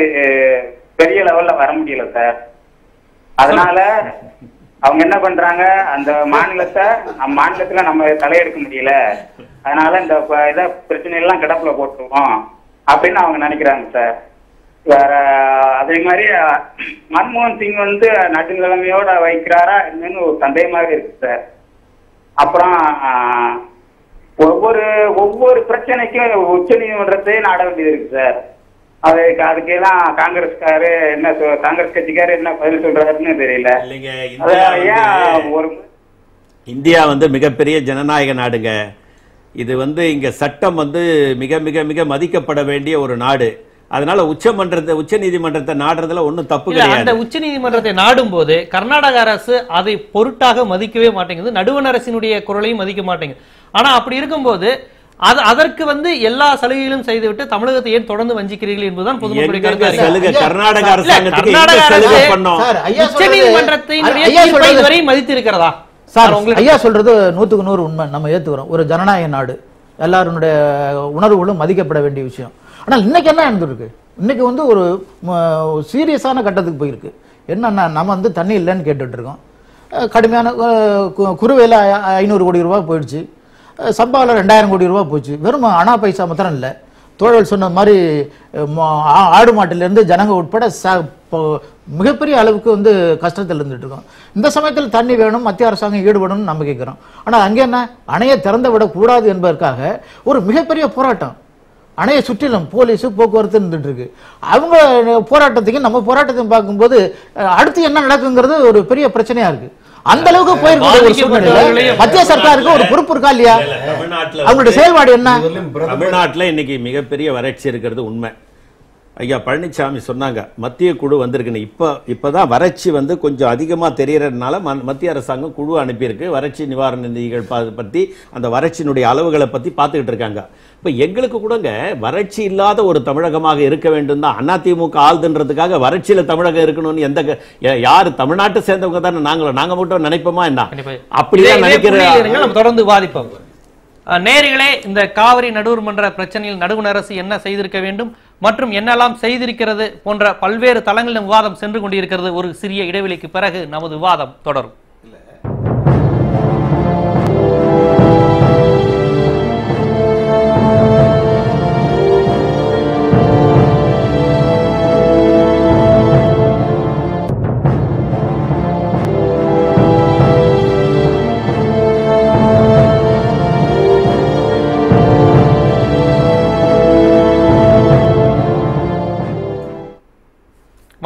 பெரிய லெவல்ல வர முடியல சார். அதனால அவங்க என்ன பண்றாங்க, அந்த மாநிலத்துல நம்ம தலையெடுக்க முடியல, அதனால இந்த பிரச்சனை எல்லாம் கிடப்புல போட்டுருவோம் அப்படின்னு அவங்க நினைக்கிறாங்க சார். வேற அதே மாதிரி மன்மோகன் சிங் வந்து நடுநிலைமையோட வைக்கிறாரா என்னன்னு ஒரு சந்தேகமாவே இருக்கு சார். அப்புறம் ஒவ்வொரு பிரச்சனைக்கும் உச்ச நீதிமன்றத்தை நாட வேண்டியது இருக்கு சார். அதுக்கெல்லாம் காங்கிரஸ் கட்சிக்காரு என்ன பதில் சொல்றாருன்னு தெரியல. இந்தியா வந்து மிகப்பெரிய ஜனநாயக நாடுங்க. இது வந்து இங்க சட்டம் வந்து மிக மிக மிக மதிக்கப்பட வேண்டிய ஒரு நாடு. அதனால உச்ச நீதிமன்றத்தை நாடுறதுல ஒன்னும் தப்பு கிடையாது. அந்த உச்ச நீதிமன்றத்தை நாடும் போது கர்நாடக அரசு அதை பொருட்டாக மதிக்கவே மாட்டேங்குது, நடுவண் அரசினுடைய குரலையும் மதிக்க மாட்டேங்குது. ஆனா அப்படி இருக்கும்போது அதற்கு வந்து எல்லா சலுகைகளும் செய்துவிட்டு தமிழகத்தை ஏன் தொடர்ந்து வஞ்சிக்கிறீர்கள் என்பதுதான் பொதுமக்களுடைய கருத்து. கர்நாடக அரசாங்கத்துக்கு உச்ச நீதிமன்றத்தினுடைய தீர்ப்பை இதுவரை மதித்து இருக்கிறதா சார்? ஐயா சொல்றது 100க்கு 100 உண்மை, நம்ம ஏத்துக்கிறோம். ஒரு ஜனநாயக நாடு, எல்லாருடைய உணர்வுகளும் மதிக்கப்பட வேண்டிய விஷயம். ஆனால் இன்னைக்கு என்ன நடந்திருக்கு, இன்னைக்கு வந்து ஒரு சீரியஸான கட்டத்துக்கு போயிருக்கு. என்னன்னா, நம்ம வந்து தண்ணி இல்லைன்னு கேட்டுட்டு இருக்கோம். கடுமையான குறுவையில் 500 கோடி ரூபாய் போயிடுச்சு, சம்பாவில் 2000 கோடி ரூபாய் போச்சு. வெறும் அணா பைசா மாத்திரம் இல்லை, தோழல் சொன்ன மாதிரி ஆடு மாட்டிலிருந்து ஜனங்க உட்பட மிகப்பெரிய அளவுக்கு வந்து கஷ்டத்தில் இருந்துட்டு இருக்கோம். இந்த சமயத்தில் தண்ணி வேணும், மத்திய அரசாங்கம் ஈடுபடணும்னு நம்ம கேட்கிறோம். ஆனால் அங்கே என்ன, அணையை திறந்து விடக்கூடாது என்பதற்காக ஒரு மிகப்பெரிய போராட்டம். அணையை சுற்றிலும் போலீஸ் போக்குவரத்து இருந்துட்டு இருக்கு. அவங்க போராட்டத்தையும் நம்ம போராட்டத்தையும் பார்க்கும்போது அடுத்து என்ன நடக்குங்கிறது ஒரு பெரிய பிரச்சனையா இருக்கு. அந்த அளவுக்கு போயிருக்கு. மத்திய சர்க்காருக்கு ஒரு பொறுப்பு இருக்கா இல்லையா? அவங்களுடைய செயல்பாடு என்ன? தமிழ்நாட்டில் இன்னைக்கு மிகப்பெரிய வறட்சி இருக்கிறது உண்மை. ஐயா பழனிசாமி சொன்னாங்க, மத்திய குழு வந்திருக்குன்னு. இப்பதான் வறட்சி வந்து கொஞ்சம் அதிகமா தெரியறதுனால மத்திய அரசாங்கம் குழு அனுப்பியிருக்கு. வறட்சி நிவாரண நிதிகள் பத்தி, அந்த வறட்சியினுடைய அளவுகளை பத்தி பார்த்துக்கிட்டு இருக்காங்க. இப்ப எங்களுக்கு கூடங்க வறட்சி இல்லாத ஒரு தமிழகமாக இருக்க வேண்டும் தான். அதிமுக ஆள்துன்றதுக்காக வறட்சியில தமிழகம் இருக்கணும்னு யாரு தமிழ்நாட்டை சேர்ந்தவங்க தானே நாங்க மட்டும் நினைப்போமா என்ன? அப்படிதான் நினைக்கிறேன். தொடர்ந்து வாதிப்போம். நேயர்களே, இந்த காவிரி நடுவர் மன்ற பிரச்சனையில் நடுவண் அரசு என்ன செய்திருக்க வேண்டும் மற்றும் என்னெல்லாம் செய்திருக்கிறது போன்ற பல்வேறு தளங்களில் விவாதம் சென்று கொண்டிருக்கிறது. ஒரு சிறிய இடைவெளிக்கு பிறகு நமது விவாதம் தொடரும்.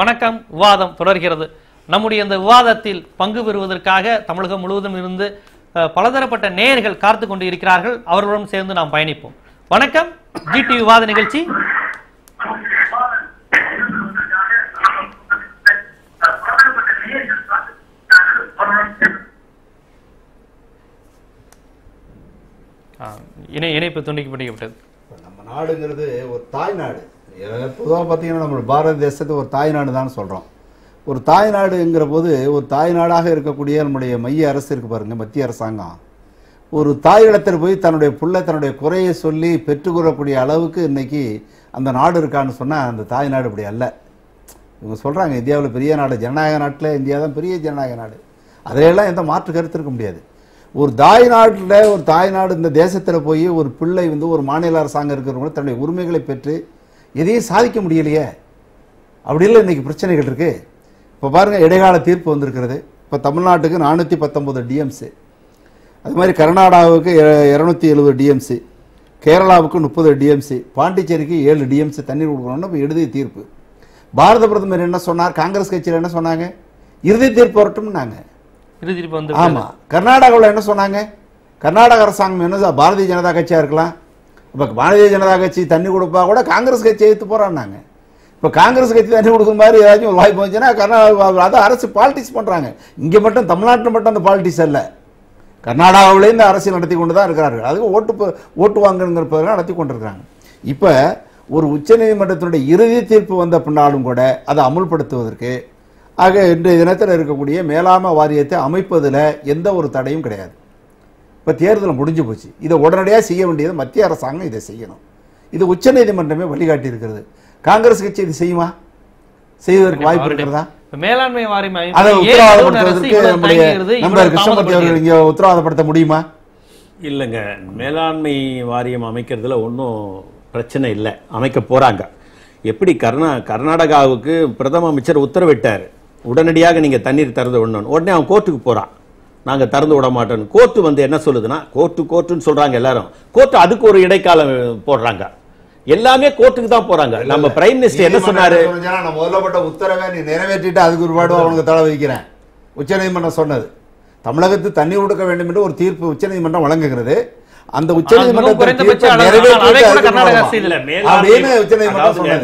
வணக்கம், விவாதம் தொடர்கிறது. நம்முடைய இந்த விவாதத்தில் பங்கு பெறுவதற்காக தமிழகம் முழுவதும் இருந்து பலதரப்பட்ட நேயர்கள் காத்து கொண்டு இருக்கிறார்கள். அவர்களுடன் சேர்ந்து நாம் பயணிப்போம். வணக்கம், ஜிடி விவாத நிகழ்ச்சி. இணைப்பு துண்டிக்கப்பட்டது. நம்ம நாடுங்கிறது ஒரு தாய் நாடு. பொதுவாக பார்த்தீங்கன்னா நம்ம பாரத தேசத்தை ஒரு தாய்நாடு தான் சொல்கிறோம். ஒரு தாய்நாடுங்கிற போது ஒரு தாய்நாடாக இருக்கக்கூடிய நம்முடைய மைய அரசு இருக்கு பாருங்க, மத்திய அரசாங்கம், ஒரு தாயிடத்தில் போய் தன்னுடைய குறையை சொல்லி பெற்றுக்கொள்ளக்கூடிய அளவுக்கு இன்னைக்கு அந்த நாடு இருக்கான்னு சொன்னால் அந்த தாய்நாடு இப்படி அல்ல. இவங்க சொல்கிறாங்க இந்தியாவில் பெரிய நாடு, ஜனநாயக நாட்டில் இந்தியா தான் பெரிய ஜனநாயக நாடு, அதையெல்லாம் எந்த மாற்று கருத்து இருக்க முடியாது. ஒரு தாய்நாடு இந்த தேசத்தில் போய் ஒரு பிள்ளை வந்து ஒரு மாநில அரசாங்கம் இருக்கிறவங்க தன்னுடைய உரிமைகளை பெற்று எதையும் சாதிக்க முடியலையே. அப்படி இல்லை, இன்னைக்கு பிரச்சனைகள் இருக்கு. இப்போ பாருங்க, இடைக்கால தீர்ப்பு வந்திருக்கிறது. இப்போ தமிழ்நாட்டுக்கு 419 டிஎம்சி, அது மாதிரி கர்நாடகாவுக்கு 270 டிஎம்சி, கேரளாவுக்கு 30 டிஎம்சி, பாண்டிச்சேரிக்கு 7 டிஎம்சி தண்ணீர் கொடுக்கணும்னு இப்போ இறுதி தீர்ப்பு. பாரத பிரதமர் என்ன சொன்னார்? காங்கிரஸ் கட்சியில் என்ன சொன்னாங்க? இறுதி தீர்ப்பு வரட்டும்னாங்க. இறுதி தீர்ப்பு வந்து ஆமா. கர்நாடகாவில் என்ன சொன்னாங்க? கர்நாடக அரசாங்கம் என்ன, பாரதிய ஜனதா கட்சியா இருக்கலாம். இப்போ பாரதிய ஜனதா கட்சி தண்ணி கொடுப்பா கூட காங்கிரஸ் கட்சி எடுத்து போறாங்க. இப்போ காங்கிரஸ் கட்சி தண்ணி கொடுக்கும் மாதிரி ஏதாச்சும் ஒரு வாய்ப்பு வந்துச்சுன்னா கர்நாடகா அதை அரசு பாலிடிக்ஸ் பண்றாங்க. இங்க மட்டும் தமிழ்நாட்டில் மட்டும் அந்த பாலிடிக்ஸ் அல்ல, கர்நாடகாவிலே இந்த அரசியல் நடத்தி கொண்டு தான் இருக்கிறார்கள். அதுக்கு ஓட்டு வாங்குங்கிற நடத்தி கொண்டிருக்கிறாங்க. இப்போ ஒரு உச்சநீதிமன்றத்தினுடைய இறுதி தீர்ப்பு வந்த பின்னாலும் கூட அதை அமுல்படுத்துவதற்கு ஆக இன்றைய தினத்தில் இருக்கக்கூடிய மேலாண்மை வாரியத்தை அமைப்பதில் எந்த ஒரு தடையும் கிடையாது. இப்போ தேர்தல் முடிஞ்சு போச்சு. இதை உடனடியாக செய்ய வேண்டியது மத்திய அரசாங்கம் இதை செய்யணும். இது உச்சநீதிமன்றமே வழிகாட்டி இருக்கிறது. காங்கிரஸ் கட்சி இது செய்யுமா? செய்வதற்கு வாய்ப்பு இருக்கிறதா? மேலாண்மை வாரியம் அதை உத்தரவாதப்படுத்துவதற்கு நம்முடைய நண்பர் கிருஷ்ணமூர்த்தி அவர்கள் இங்கே உத்தரவாதப்படுத்த முடியுமா? இல்லைங்க, மேலாண்மை வாரியம் அமைக்கிறதுல ஒன்றும் பிரச்சனை இல்லை, அமைக்க போறாங்க. எப்படி கர்நாடகாவுக்கு பிரதம அமைச்சர் உத்தரவிட்டார், உடனடியாக நீங்க தண்ணீர் திறந்து விடணும். உடனே அவன் கோர்ட்டுக்கு போறான், நாங்க திறந்து விட மாட்டோம். கோர்ட்டு வந்து என்ன சொல்லுதுன்னா, கோர்ட்டுன்னு சொல்றாங்க எல்லாரும். கோர்ட்டு அதுக்கு ஒரு இடைக்காலம் போடுறாங்க. எல்லாமே கோர்ட்டுக்கு தான் போறாங்க. நம்ம பிரைம் மினிஸ்டர் என்ன சொன்னாரு? நான் முதல்லப்பட்ட உத்தரவை நீ நிறைவேற்றிட்டு அதுக்கு ஒரு பாடு அவனுக்கு தலை வைக்கிறேன். உச்சநீதிமன்றம் சொன்னது தமிழகத்து தண்ணீர் கொடுக்க வேண்டும் என்று ஒரு தீர்ப்பு உச்சநீதிமன்றம் வழங்குகிறது. அந்த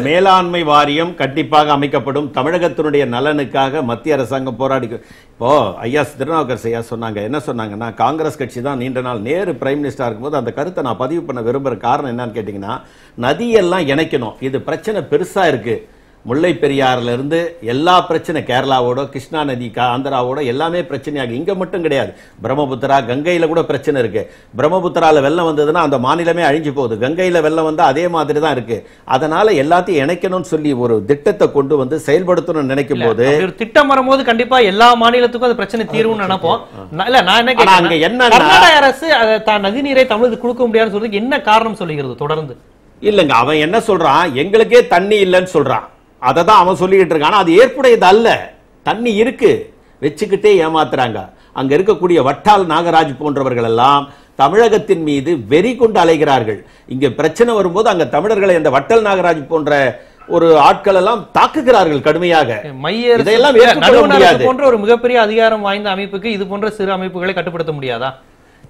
மேலாண்மை வாரியம் கண்டிப்பாக அமைக்கப்படும். தமிழகத்தினுடைய நலனுக்காக மத்திய அரசாங்கம் போராடி. இப்போ ஐயா திருநாவுக்கரசு ஐயா சொன்னாங்க, என்ன சொன்னாங்கன்னா, காங்கிரஸ் கட்சி தான் நீண்ட நாள் நேரு பிரைம் மினிஸ்டரா இருக்கும்போது அந்த கருத்தை நான் பதிவு பண்ண விரும்புற காரணம் என்னன்னு கேட்டீங்கன்னா, நதியெல்லாம் இணைக்கணும், இது பிரச்சனை பெருசா இருக்கு. முல்லை பெரியாறுல இருந்து எல்லா பிரச்சனை, கேரளாவோட கிருஷ்ணா நதி ஆந்திராவோட எல்லாமே பிரச்சனையாகும். இங்க மட்டும் கிடையாது, பிரம்மபுத்திரா கங்கையில கூட பிரச்சனை இருக்கு. பிரம்மபுத்திரால வெள்ளம் வந்ததுன்னா அந்த மாநிலமே அழிஞ்சு போகுது. கங்கையில வெள்ளம் வந்தா அதே மாதிரி தான் இருக்கு. அதனால எல்லாத்தையும் இணைக்கணும்னு சொல்லி ஒரு திட்டத்தை கொண்டு வந்து செயல்படுத்தணும்னு நினைக்கும் போது, திட்டம் வரும்போது கண்டிப்பா எல்லா மாநிலத்துக்கும் அது பிரச்சனை தீர்வுன்னு நினைப்போம். இல்ல நான் என்ன கேட்கிறேன், கர்நாடக அரசு நதிநீரை தமிழுக்கு கொடுக்க முடியாதுன்னு சொல்றதுக்கு என்ன காரணம் சொல்லுகிறது தொடர்ந்து? இல்லங்க, அவன் என்ன சொல்றான், எங்களுக்கே தண்ணி இல்லைன்னு சொல்றான். அதை தான் அவன் சொல்லிக்கிட்டு இருக்கான். அது ஏற்புடையது அல்ல. தண்ணி இருக்கு, வச்சுக்கிட்டே ஏமாத்துறாங்க. அங்க இருக்கக்கூடிய வட்டால் நாகராஜ் போன்றவர்கள் எல்லாம் தமிழகத்தின் மீது வெறி கொண்டு அலைகிறார்கள். இங்க பிரச்சனை வரும்போது அங்க தமிழர்களை அந்த வட்டல் நாகராஜ் போன்ற ஒரு ஆட்கள் எல்லாம் தாக்குகிறார்கள் கடுமையாக. இதெல்லாம் போன்ற ஒரு மிகப்பெரிய அதிகாரம் வாய்ந்த அமைப்புக்கு இது போன்ற சிறு அமைப்புகளை கட்டுப்படுத்த முடியாதா?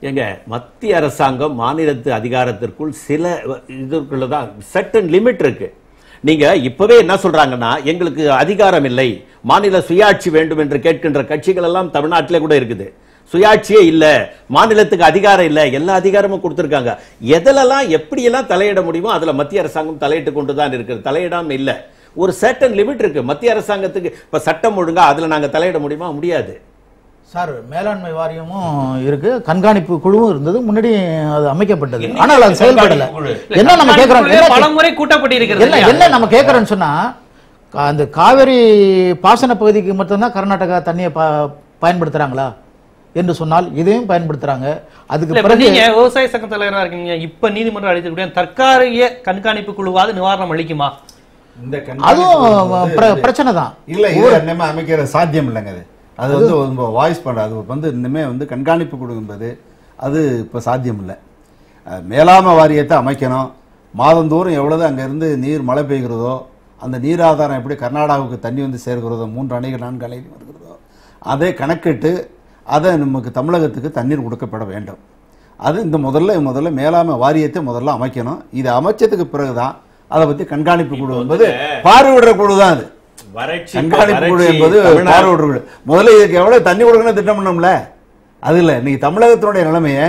எங்க மத்திய அரசாங்கம் மாநிலத்து அதிகாரத்திற்குள் சில இதுக்குள்ளதான் செட் லிமிட் இருக்கு. நீங்க இப்பவே என்ன சொல்றாங்கன்னா, எங்களுக்கு அதிகாரம் இல்லை, மாநில சுயாட்சி வேண்டும் என்று கேட்கின்ற கட்சிகள் எல்லாம் தமிழ்நாட்டிலே கூட இருக்குது. சுயாட்சியே இல்ல, மாநிலத்துக்கு அதிகாரம் இல்ல, எல்லா அதிகாரமும் கொடுத்திருக்காங்க. எதெல்லாம் எப்படியெல்லாம் தலையிட முடியுமோ அதுல மத்திய அரசாங்கம் தலையிட்டு கொண்டுதான் இருக்கு. தலையிடாம இல்ல, ஒரு சர்டன் லிமிட் இருக்கு மத்திய அரசாங்கத்துக்கு. இப்ப சட்டம் ஒழுங்கா அதுல நாங்க தலையிட முடியுமா? முடியாது சார். மேலாண்மை வாரியமும் இருக்கு, கண்காணிப்பு குழுவும் இருந்தது, முன்னாடி அது அமைக்கப்பட்டது. ஆனால் அது செயல்படல. என்ன நம்ம கேட்கிறோம், பலமுறை கூட்டப்பட்டிருக்கிறது. என்ன நம்ம கேட்கிறோம்னு சொன்னா, அந்த காவிரி பாசன பகுதிக்கு மட்டும்தான் கர்நாடகா தண்ணியை பயன்படுத்துறாங்களா என்று சொன்னால் இதையும் பயன்படுத்துறாங்க. அதுக்கு பிறகு நீங்க விவசாய சங்க தலைவரா இருக்கீங்க, இப்ப நீதிமன்றம் அளிக்கக்கூடிய தற்காலிக கண்காணிப்பு குழுவாது நிவாரணம் அளிக்குமா? அதுவும் பிரச்சனை தான். இல்ல, இது அமைக்கிற சாத்தியம் இல்லைங்க. அது வந்து வாய்ஸ் பண்ற, அது வந்து இன்னுமே வந்து கண்காணிப்பு குழு என்பது அது இப்போ சாத்தியம் இல்லை. மேலாண்மை வாரியத்தை அமைக்கணும். மாதந்தோறும் எவ்வளவு அங்கேருந்து நீர் மழை பெய்கிறதோ, அந்த நீர் ஆதாரம் எப்படி கர்நாடகாவுக்கு தண்ணி வந்து சேர்க்கிறதோ, 3 அணைகள் 4 அணைகள் வருகிறதோ, அதை கணக்கிட்டு அதை நமக்கு தமிழகத்துக்கு தண்ணீர் கொடுக்கப்பட வேண்டும். அது இந்த முதல்ல மேலாண்மை வாரியத்தை முதல்ல அமைக்கணும். இதை அமைச்சதுக்கு பிறகுதான் அதை பற்றி கண்காணிப்பு குழு என்பது பார்வையிடுற குழு தான். அது கண்காணிப்பு குழு என்பது பார்வையிடுற குழு. முதல்ல இதுக்கு எவ்வளவு தண்ணி கொடுக்கணும் திட்டம் பண்ணோம்ல, அது இல்லை. இன்னைக்கு தமிழகத்தினுடைய நிலைமையை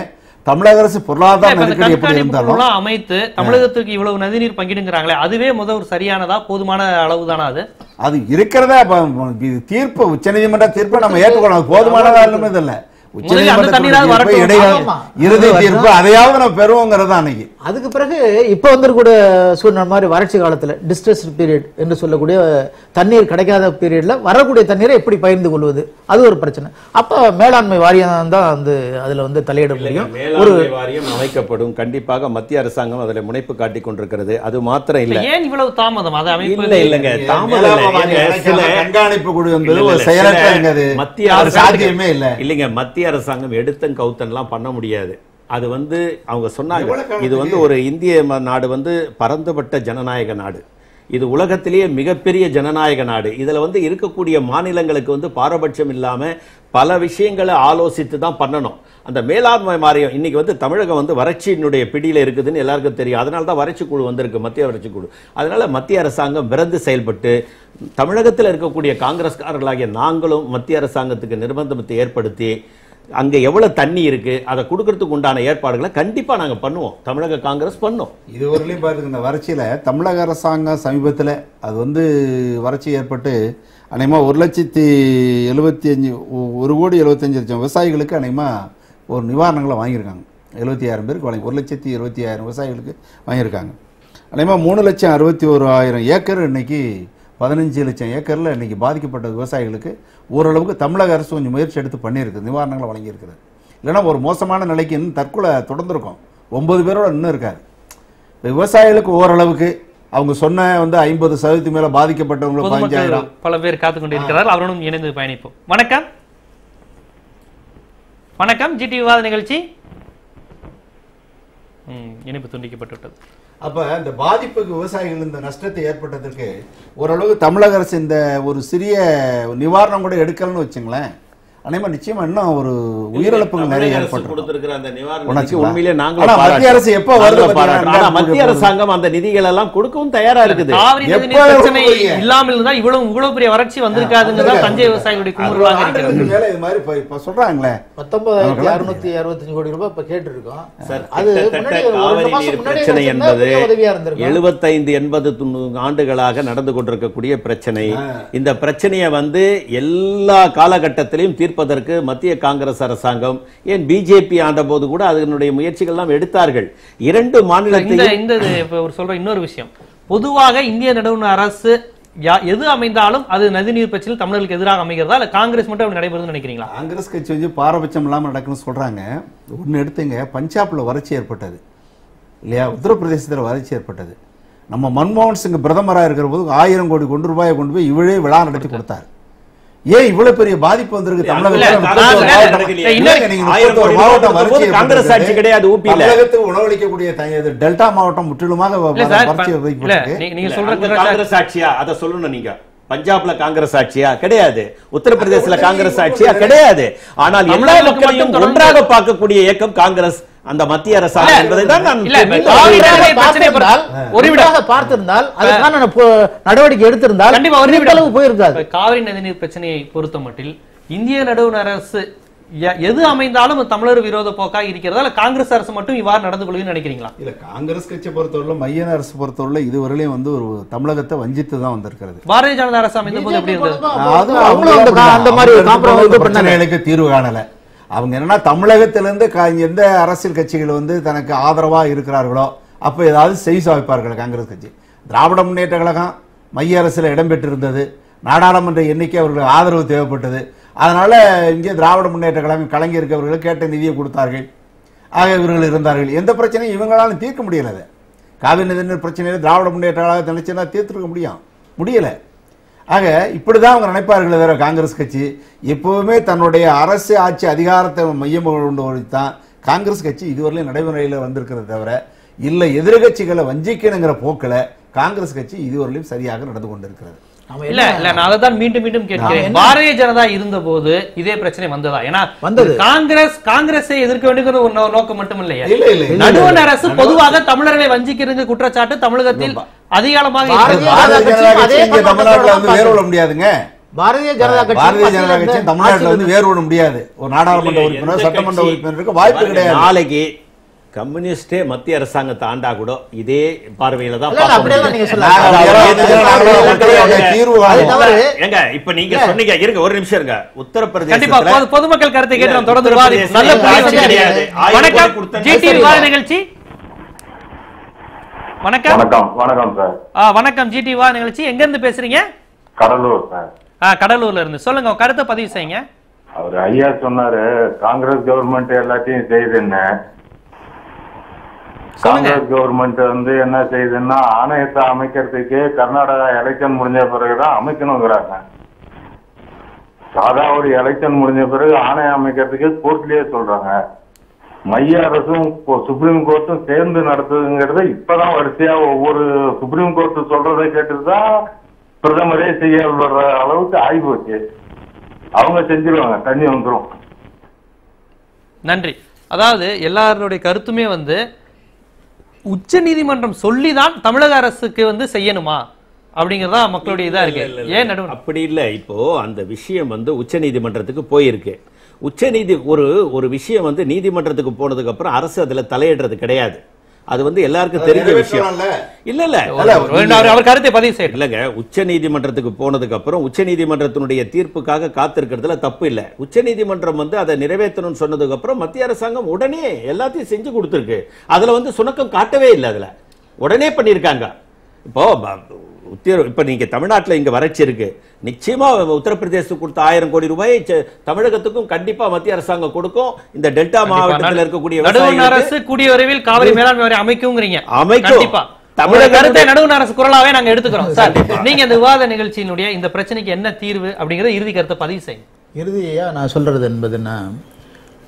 தமிழக அரசு பொருளாதார நெருக்கடி எப்படி இருந்தாலும் அமைத்து தமிழகத்துக்கு இவ்வளவு நதிநீர் பங்கிடுங்கிறாங்களே, அதுவே ஒரு சரியானதா, போதுமான அளவு தானா? அது இருக்கிறதா? தீர்ப்பு உச்சநீதிமன்ற தீர்ப்பை நம்ம ஏற்றுக்கணும். போதுமானதா இல்லைன்னு இல்லை, இறுதி தீர்ப்பு அதையாவது நம்ம பெறுவோங்கிறது அன்னைக்கு. அதுக்கு பிறகு இப்ப வந்திருக்கூடிய சூழ்நிலை மாதிரி வறட்சி காலத்துல டிஸ்ட்ரெஸ் பீரியட் என்று சொல்லக்கூடிய தண்ணீர் கிடைக்காத பீரியட்ல வரக்கூடிய தண்ணீரை எப்படி பகிர்ந்து கொள்வது, அது ஒரு பிரச்சனை. அப்ப மேலாண்மை வாரியம் தான் வந்து அதுல வந்து தலையிட முடியும். ஒரு வாரியம் அமைக்கப்படும். கண்டிப்பாக மத்திய அரசாங்கம் அதுல முனைப்பு காட்டிக் கொண்டிருக்கிறது. அது மாத்திரம் இல்ல. ஏன் இவ்வளவு தாமதம்? இல்லைங்க, கண்காணிப்பு குழு என்பது செயலற்றது. மத்திய அரசாங்கமே இல்ல இல்லைங்க. மத்திய அரசாங்கம் எடுத்தன் கவுத்தன்லாம் பண்ண முடியாது. அது அவங்க சொன்னாங்க, இது ஒரு இந்திய நாடு பரந்துபட்ட ஜனநாயக நாடு, இது உலகத்திலேயே மிகப்பெரிய ஜனநாயக நாடு. இதுல இருக்கக்கூடிய மாநிலங்களுக்கு பாரபட்சம் இல்லாம பல விஷயங்களை ஆலோசித்து தான் பண்ணணும். அந்த மேலாண்மை மாறியம் இன்னைக்கு தமிழகம் வறட்சியினுடைய பிடியில இருக்குதுன்னு எல்லாருக்கும் தெரியும். அதனால தான் வறட்சி குழு வந்திருக்கு, மத்திய வறட்சி குழு. அதனால மத்திய அரசாங்கம் விரைந்து செயல்பட்டு தமிழகத்தில் இருக்கக்கூடிய காங்கிரஸ்காரர்களாகிய நாங்களும் மத்திய அரசாங்கத்துக்கு நிர்பந்தத்தை ஏற்படுத்தி அங்க எவ்வளவு தண்ணி இருக்கு அதை கொடுக்கறதுக்கு உண்டான ஏற்பாடுகளை கண்டிப்பா நாங்க பண்ணுவோம். தமிழக காங்கிரஸ் பண்ணோம். இதுவரையிலும் பாருங்க, இந்த வறட்சியில தமிழக அரசாங்கம் சமீபத்தில் அது வறட்சி ஏற்பட்டு அநேகமா 1,75,000 விவசாயிகளுக்கு அநேகமா ஒரு நிவாரணங்களை வாங்கியிருக்காங்க. 76,000 பேருக்கு வழங்கி 1,70,000 விவசாயிகளுக்கு வாங்கியிருக்காங்க. அநேகமா 3,61,000 ஏக்கர் இன்னைக்கு 15 லட்சம் ஏக்கரில் இன்னைக்கு பாதிக்கப்பட்ட விவசாயிகளுக்கு ஓரளவுக்கு தமிழக அரசு கொஞ்சம் முயற்சி எடுத்து பண்ணியிருக்கு, நிவாரணங்களை வழங்கியிருக்கிறது. இல்லைன்னா ஒரு மோசமான நிலைக்கு இன்னும் தற்கொலை தொடர்ந்துருக்கும். 9 பேரோட இன்னும் இருக்காது. விவசாயிகளுக்கு ஓரளவுக்கு அவங்க சொன்ன 50% மேல பாதிக்கப்பட்டவங்களுக்கு 15,000 பல பேர் காத்துக் கொண்டிருக்கிறார்கள். அவருடன் இணைந்து பயணிப்போம். வணக்கம் வணக்கம், ஜிடி விவாத நிகழ்ச்சி. இணைப்பு துண்டிக்கப்பட்டுவிட்டது. அப்ப இந்த பாதிப்புக்கு விவசாயிகள் இந்த நஷ்டத்தை ஏற்பட்டதற்கு ஓரளவு தமிழக அரசு இந்த ஒரு சிறிய நிவாரணம் கூட எடுக்கலன்னு வச்சுங்களேன், அனைமா நிச்சயமா இன்னும் ஒரு உயிரிழப்புகள் நிறைய மத்திய அரசு எப்ப வருது, மத்திய அரசாங்கம் அந்த நிதிகள் எல்லாம் கொடுக்கவும் தயாரா இருக்குது. இல்லாமல் இருந்தா இவ்வளவு பெரிய வறட்சி வந்திருக்காதுங்கிறதா தஞ்சை விவசாயிகளுடைய குமுறலாக இருக்கிறது. இது மாதிரி இப்ப சொல்றாங்களே 19,665 கோடி ரூபாய் இப்ப கேட்டு இருக்கோம். அது காவிரி நீர் பிரச்சனை என்பது 75-80 ஆண்டுகளாக நடந்து கொண்டிருக்கக்கூடிய பிரச்சனை. இந்த பிரச்சனையை எல்லா காலகட்டத்திலையும் தீர்ப்பதற்கு மத்திய காங்கிரஸ் அரசாங்கம், ஏன் பிஜேபி ஆண்ட போது கூட அதனுடைய முயற்சிகள் எல்லாம் எடுத்தார்கள். 2 மாநிலத்தில் சொல்ற இன்னொரு விஷயம், பொதுவாக இந்திய நடுவண் அரசு எது அமைந்தாலும் அது நதிநீர் பிரச்சனையில் தமிழர்களுக்கு எதிராக அமைகிறதா இல்ல காங்கிரஸ் மட்டும் அப்படி நடைபெறுதுன்னு நினைக்கிறீங்களா? காங்கிரஸ் கட்சி பாரபட்சம் இல்லாம நடக்குன்னு சொல்றாங்க. ஒன்னு எடுத்துங்க, பஞ்சாப்ல வறட்சி ஏற்பட்டது இல்லையா, உத்தரப்பிரதேசத்தில் வறட்சி ஏற்பட்டது. நம்ம மன்மோகன் சிங் பிரதமராக இருக்கிற போது 1000 கோடி ரூபாயை கொண்டு போய் இவளே விழா நடத்தி கொடுத்தார். ஏன் இவ்வளவு பெரிய பாதிப்பு வந்திருக்கு தமிழகத்தில்? உணவளிக்கக்கூடிய டெல்டா மாவட்டம் முற்றிலுமாக நீங்க சொல்ற காங்கிரஸ் ஆட்சியா? அதை சொல்லணும். நீங்க பஞ்சாப்ல காங்கிரஸ் ஆட்சியா? கிடையாது. உத்தரப்பிரதேசல காங்கிரஸ் ஆட்சியா? கிடையாது. ஆனால் எல்லா மக்களையும் ஒன்றாக பார்க்கக்கூடிய இயக்கம் காங்கிரஸ், அந்த மத்திய அரசாங்கம் என்பதை தான் நான் பார்த்திருந்தால் அதுக்கான நடவடிக்கை எடுத்திருந்தால் கண்டிப்பா போயிருக்காது. காவிரி நதிநீர் பிரச்சனையை பொறுத்த மட்டில் இந்திய நடுவண் அரசு எது அமைந்தாலும் தமிழர் விரோத போக்கா இருக்கிறதா இல்ல காங்கிரஸ் அரசு மட்டும் இவ்வாறு நடந்து கொள்ளுன்னு நினைக்கிறீங்களா? இல்ல, காங்கிரஸ் கட்சியை பொறுத்தவரை, மைய அரசு பொறுத்தவரை இதுவரையிலும் ஒரு தமிழகத்தை வஞ்சித்து தான் வந்திருக்கிறது. பாரதிய ஜனதா அரசு அமைந்த போது எப்படி இருந்தது? பிரச்சனைகளுக்கு தீர்வு காணல. அவங்க என்னன்னா தமிழகத்திலிருந்து எந்த அரசியல் கட்சிகள் தனக்கு ஆதரவா இருக்கிறார்களோ அப்ப ஏதாவது செய்தி வைப்பார்கள். காங்கிரஸ் கட்சி, திராவிட முன்னேற்ற கழகம் மைய அரசுல இடம்பெற்றிருந்தது, நாடாளுமன்ற எண்ணிக்கை அவர்களுக்கு ஆதரவு தேவைப்பட்டது. அதனால இங்கே திராவிட முன்னேற்ற கழகம் கலைஞருக்கு அவர்கள் கேட்ட நிதியை கொடுத்தார்கள். ஆக இவர்கள் இருந்தார்கள். எந்த பிரச்சனையும் இவங்களால தீர்க்க முடியல. காவிரி நதிநீர் பிரச்சனையில திராவிட முன்னேற்ற கழகம் நினைச்சுன்னா தீர்த்துருக்க முடியல. ஆக இப்படிதான் அவங்க நினைப்பார்கள். வேற காங்கிரஸ் கட்சி எப்பவுமே தன்னுடைய அரசு ஆட்சி அதிகாரத்தை மையம் கொண்டு தான் காங்கிரஸ் கட்சி இதுவரையிலும் நடைமுறையில் வந்திருக்கிறத தவிர இல்ல எதிர்கட்சிகளை வஞ்சிக்கணுங்கிற போக்கில் காங்கிரஸ் கட்சி இதுவரையிலும் சரியாக நடந்து கொண்டிருக்கிறது. இல்ல நான் அதான் மீண்டும் கேட்கிறேன். பாரதிய ஜனதா இருந்த போது இதே பிரச்சனை வந்ததா? ஏன்னா காங்கிரஸை எதிர்க்க வேண்டிய ஒரு நோக்கம் மட்டும் இல்லையா? நடுவண் அரசு பொதுவாக தமிழர்களை வஞ்சிக்கிறது குற்றச்சாட்டு தமிழகத்தில் அதிகாரமாக தமிழ்நாட்டில் வேறுபட முடியாதுங்க. பாரதிய ஜனதா கட்சி தமிழ்நாட்டில் வேறுபட முடியாது. ஒரு நாடாளுமன்ற உறுப்பினர், சட்டமன்ற உறுப்பினருக்கு வாய்ப்பு கிடையாது. நாளைக்கு கம்யூனிஸ்டே மத்திய அரசாங்கத்தை ஆண்டா கூட இதே பார்வையில தான் இப்ப நீங்க சொன்னீங்க. இருங்க ஒரு நிமிஷம் இருங்க. உத்தரப்பிரதேச பொதுமக்கள் கருத்தை கேட்டு தொடர்ந்து நிகழ்ச்சி. வணக்கம். வணக்கம் சார். வணக்கம். ஜிடி வா நிகழ்ச்சி. எங்க இருந்து பேசுறீங்க? கடலூர் சார். கடலூர்ல இருந்து சொல்லுங்க, கருத்தை பதிவு செய்யுங்க. அவர் ஐயா சொன்னாரு காங்கிரஸ் கவர்மெண்ட் எல்லாத்தையும் செய்யுதுன்னு. காங்கிரஸ் கவர்மெண்ட் என்ன செய்யுதுன்னா ஆணையத்தை அமைக்கிறதுக்கு கர்நாடகா எலெக்ஷன் முடிஞ்ச பிறகுதான் அமைக்கணுங்கிறாங்க. சாதா ஒரு எலெக்ஷன் முடிஞ்ச பிறகு ஆணையம் அமைக்கிறதுக்கு கோர்ட்லயே சொல்றாங்க. மைய அரசும் சுப்ரீம் கோர்ட்டும் சேர்ந்து நடத்துதுங்கிறத இப்பதான் வரிசையா ஒவ்வொரு சுப்ரீம் கோர்ட் சொல்றதை கேட்டுதான் பிரதமரே செய்ய வர்ற அளவுக்கு ஆகி போச்சு. அவங்க செஞ்சிருவாங்க, தண்ணி வந்துடும். நன்றி. அதாவது எல்லாருடைய கருத்துமே உச்ச நீதிமன்றம் சொல்லிதான் தமிழக அரசுக்கு செய்யணுமா அப்படிங்கறதா மக்களுடைய இதா இருக்கு. ஏன் நடுவர் அப்படி இல்ல. இப்போ அந்த விஷயம் உச்ச நீதிமன்றத்துக்கு போயிருக்கு. ஒரு விஷயம் நீதிமன்றத்துக்கு போனதுக்கு அப்புறம் அரசு அதுல தலையிடுறது கிடையாது. அது எல்லாருக்கும் தெரிஞ்ச விஷயம். இல்ல அவர் கருத்தை பதிவு செய்யல. இல்லங்க, உச்ச நீதிமன்றத்துக்கு போனதுக்கு அப்புறம் உச்ச நீதிமன்றத்தினுடைய தீர்ப்புக்காக காத்திருக்கிறதுல தப்பு இல்ல. உச்ச நீதிமன்றம் அதை நிறைவேற்றணும்னு சொன்னதுக்கு அப்புறம் மத்திய அரசாங்கம் உடனே எல்லாத்தையும் செஞ்சு கொடுத்திருக்கு. அதுல சுணக்கம் காட்டவே இல்லை. அதுல உடனே பண்ணிருக்காங்க. இப்ப நீங்க தமிழ்நாட்டில் இங்க வறட்சி இருக்கு, நிச்சயமா உத்தரப்பிரதேசத்துக்கு கொடுத்த 1000 கோடி ரூபாய் தமிழகத்துக்கும் கண்டிப்பா மத்திய அரசாங்கம் கொடுக்கும். இந்த டெல்டா மாவட்டத்தில் இருக்கக்கூடிய நடுவண் அரசு கூடிய விரைவில் காவிரி மேலாண்மை வாரியம் அமைக்கும்ங்கறீங்க. கண்டிப்பா தமிழக கருத்தை நடுவண் அரசு குரலாவே நாங்க எடுத்துக்கிறோம். சார், நீங்க இந்த விவாத நிகழ்ச்சியினுடைய இந்த பிரச்சனைக்கு என்ன தீர்வு அப்படிங்கறத இறுதி கருத்தை பதிவு செய்யுங்க. இறுதியா நான் சொல்றது என்பதுன்னா,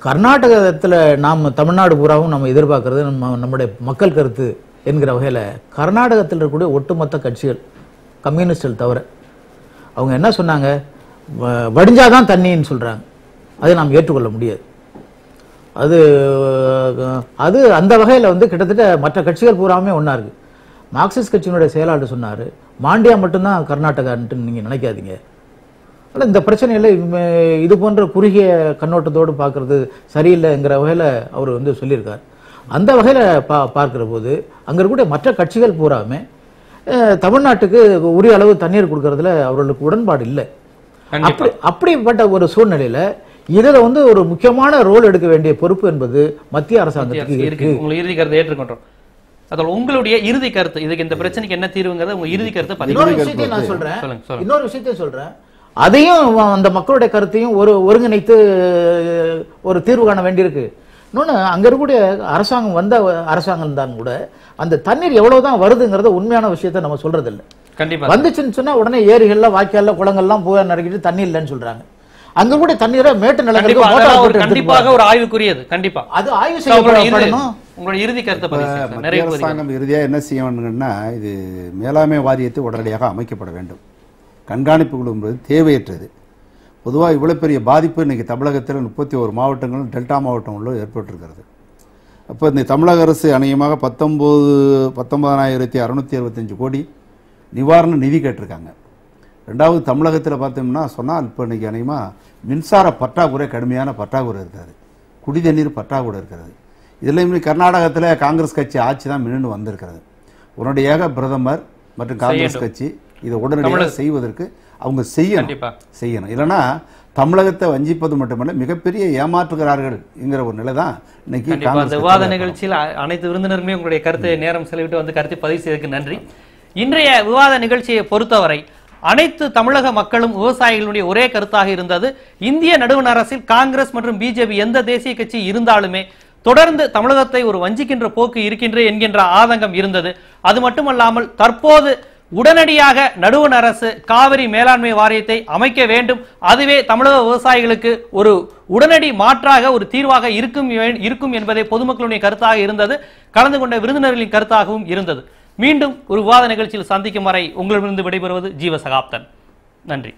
கர்நாடகத்துல நாம் தமிழ்நாடு பூராவும் நம்ம எதிர்பார்க்கறது நம்முடைய மக்கள் கருத்து என்கிற வகையில் கர்நாடகத்தில் இருக்கக்கூடிய ஒட்டுமொத்த கட்சிகள், கம்யூனிஸ்டில் தவிர, அவங்க என்ன சொன்னாங்க, வடிஞ்சாதான் தண்ணின்னு சொல்றாங்க. அதை நாம் ஏற்றுக்கொள்ள முடியாது. அது அந்த வகையில் கிட்டத்தட்ட மற்ற கட்சிகள் பூராமே ஒன்றா இருக்கு. மார்க்சிஸ்ட் கட்சியினுடைய செயலாளர் சொன்னார், மாண்டியா மட்டும்தான் கர்நாடகான்ட்டு நீங்கள் நினைக்காதீங்க. ஆனால் இந்த பிரச்சனையில் இது போன்ற குறுகிய கண்ணோட்டத்தோடு பார்க்கறது சரியில்லைங்கிற வகையில் அவர் சொல்லியிருக்கார். அந்த வகையில் பார்க்கிற போது அங்கே இருக்கக்கூடிய மற்ற கட்சிகள் பூராமே தமிழ்நாட்டுக்கு உரிய அளவு தண்ணீர் கொடுக்கறதுல அவர்களுக்கு உடன்பாடு இல்லை. அப்படிப்பட்ட ஒரு சூழ்நிலையில இதுல ஒரு முக்கியமான ரோல் எடுக்க வேண்டிய பொறுப்பு என்பது மத்திய அரசாங்கத்துக்கு இருக்கு. உங்களுக்கு இறுதி கருத்தை ஏற்றுக்கொண்டோம். அதோட உங்களுடைய இறுதி கருத்து, இதுக்கு இந்த பிரச்சனைக்கு என்ன தீர்வுங்கிறத உங்க இறுதி கருத்தை இன்னொரு விஷயத்தையும் நான் சொல்றேன். இன்னொரு விஷயத்தையும் சொல்றேன். அதையும் அந்த மக்களுடைய கருத்தையும் ஒருங்கிணைத்து ஒரு தீர்வு காண வேண்டியிருக்கு. இன்னொன்று, அங்க இருக்கக்கூடிய அரசாங்கம் அரசாங்கம் தான் கூட அந்த தண்ணீர் எவ்வளவுதான் வருதுங்கிறத உண்மையான விஷயத்த நம்ம சொல்றது இல்லை. கண்டிப்பா வந்துச்சுன்னு சொன்னா உடனே ஏரிகள்ல, வாய்க்கால்ல, குளங்கள்லாம் போய் நடக்கிட்டு தண்ணி இல்லைன்னு சொல்றாங்க. அங்க கூட தண்ணீரை மேட்டு நிலங்களுக்கு கண்டிப்பாக ஒரு ஆய்வுக்குரியது. கண்டிப்பா அது ஆய்வு செய்யப்படணும். உங்களுடைய இறுதி கருத்தை பதிவு. அரசாங்கம் இறுதியா என்ன செய்ய வேண்டும்னா, இது மேலாண்மை வாரியத்தை உடனடியாக அமைக்கப்பட வேண்டும். கண்காணிப்பு குழு என்பது தேவையற்றது. பொதுவாக இவ்வளோ பெரிய பாதிப்பு இன்றைக்கி தமிழகத்தில் 31 மாவட்டங்களும் டெல்டா மாவட்டங்களும் ஏற்பட்டிருக்கிறது. அப்போ இந்த தமிழக அரசு அநேகமாக 19,665 கோடி நிவாரண நிதி கேட்டிருக்காங்க. ரெண்டாவது, தமிழகத்தில் பார்த்தோம்னா சொன்னால் இப்போ இன்றைக்கி அநேகமாக மின்சார பற்றாக்குறை, கடுமையான பற்றாக்குறை இருக்கிறது. குடி தண்ணீர் பற்றாக்குறை இருக்கிறது. இதுலேயுமே கர்நாடகத்தில் காங்கிரஸ் கட்சி ஆட்சி தான் மின்னு வந்திருக்கிறது. உடனடியாக பிரதமர் மற்றும் காங்கிரஸ் கட்சி இதை உடனடியாக செய்வதற்கு அவங்க செய்யணும். இல்லைன்னா தமிழகத்தை வஞ்சிப்பது மட்டுமல்ல, மிகப்பெரிய ஏமாற்றுகிறார்கள் என்கிற ஒரு நிலை தான் இன்னைக்கு. விவாத நிகழ்ச்சியில் அனைத்து விருந்தினருமே உங்களுடைய கருத்தை நேரம் செலவிட்டு கருத்தை பதிவு செய்ததற்கு நன்றி. இன்றைய விவாத நிகழ்ச்சியை பொறுத்தவரை அனைத்து தமிழக மக்களும் விவசாயிகளுடைய ஒரே கருத்தாக இருந்தது, இந்திய நடுவண் அரசில் காங்கிரஸ் மற்றும் பிஜேபி எந்த தேசிய கட்சி இருந்தாலுமே தொடர்ந்து தமிழகத்தை ஒரு வஞ்சிக்கின்ற போக்கு இருக்கின்ற என்கின்ற ஆதங்கம் இருந்தது. அது மட்டுமல்லாமல் தற்போது உடனடியாக நடுவண் அரசு காவிரி மேலாண்மை வாரியத்தை அமைக்க வேண்டும், அதுவே தமிழக விவசாயிகளுக்கு ஒரு உடனடி மாற்றாக ஒரு தீர்வாக இருக்கும் என்பதே பொதுமக்களுடைய கருத்தாக இருந்தது, கலந்து கொண்ட விருந்தினர்களின் கருத்தாகவும் இருந்தது. மீண்டும் ஒரு விவாத நிகழ்ச்சியில் சந்திக்கும் வரை உங்களிடமிருந்து விடைபெறுவது ஜீவசகாப்தன். நன்றி.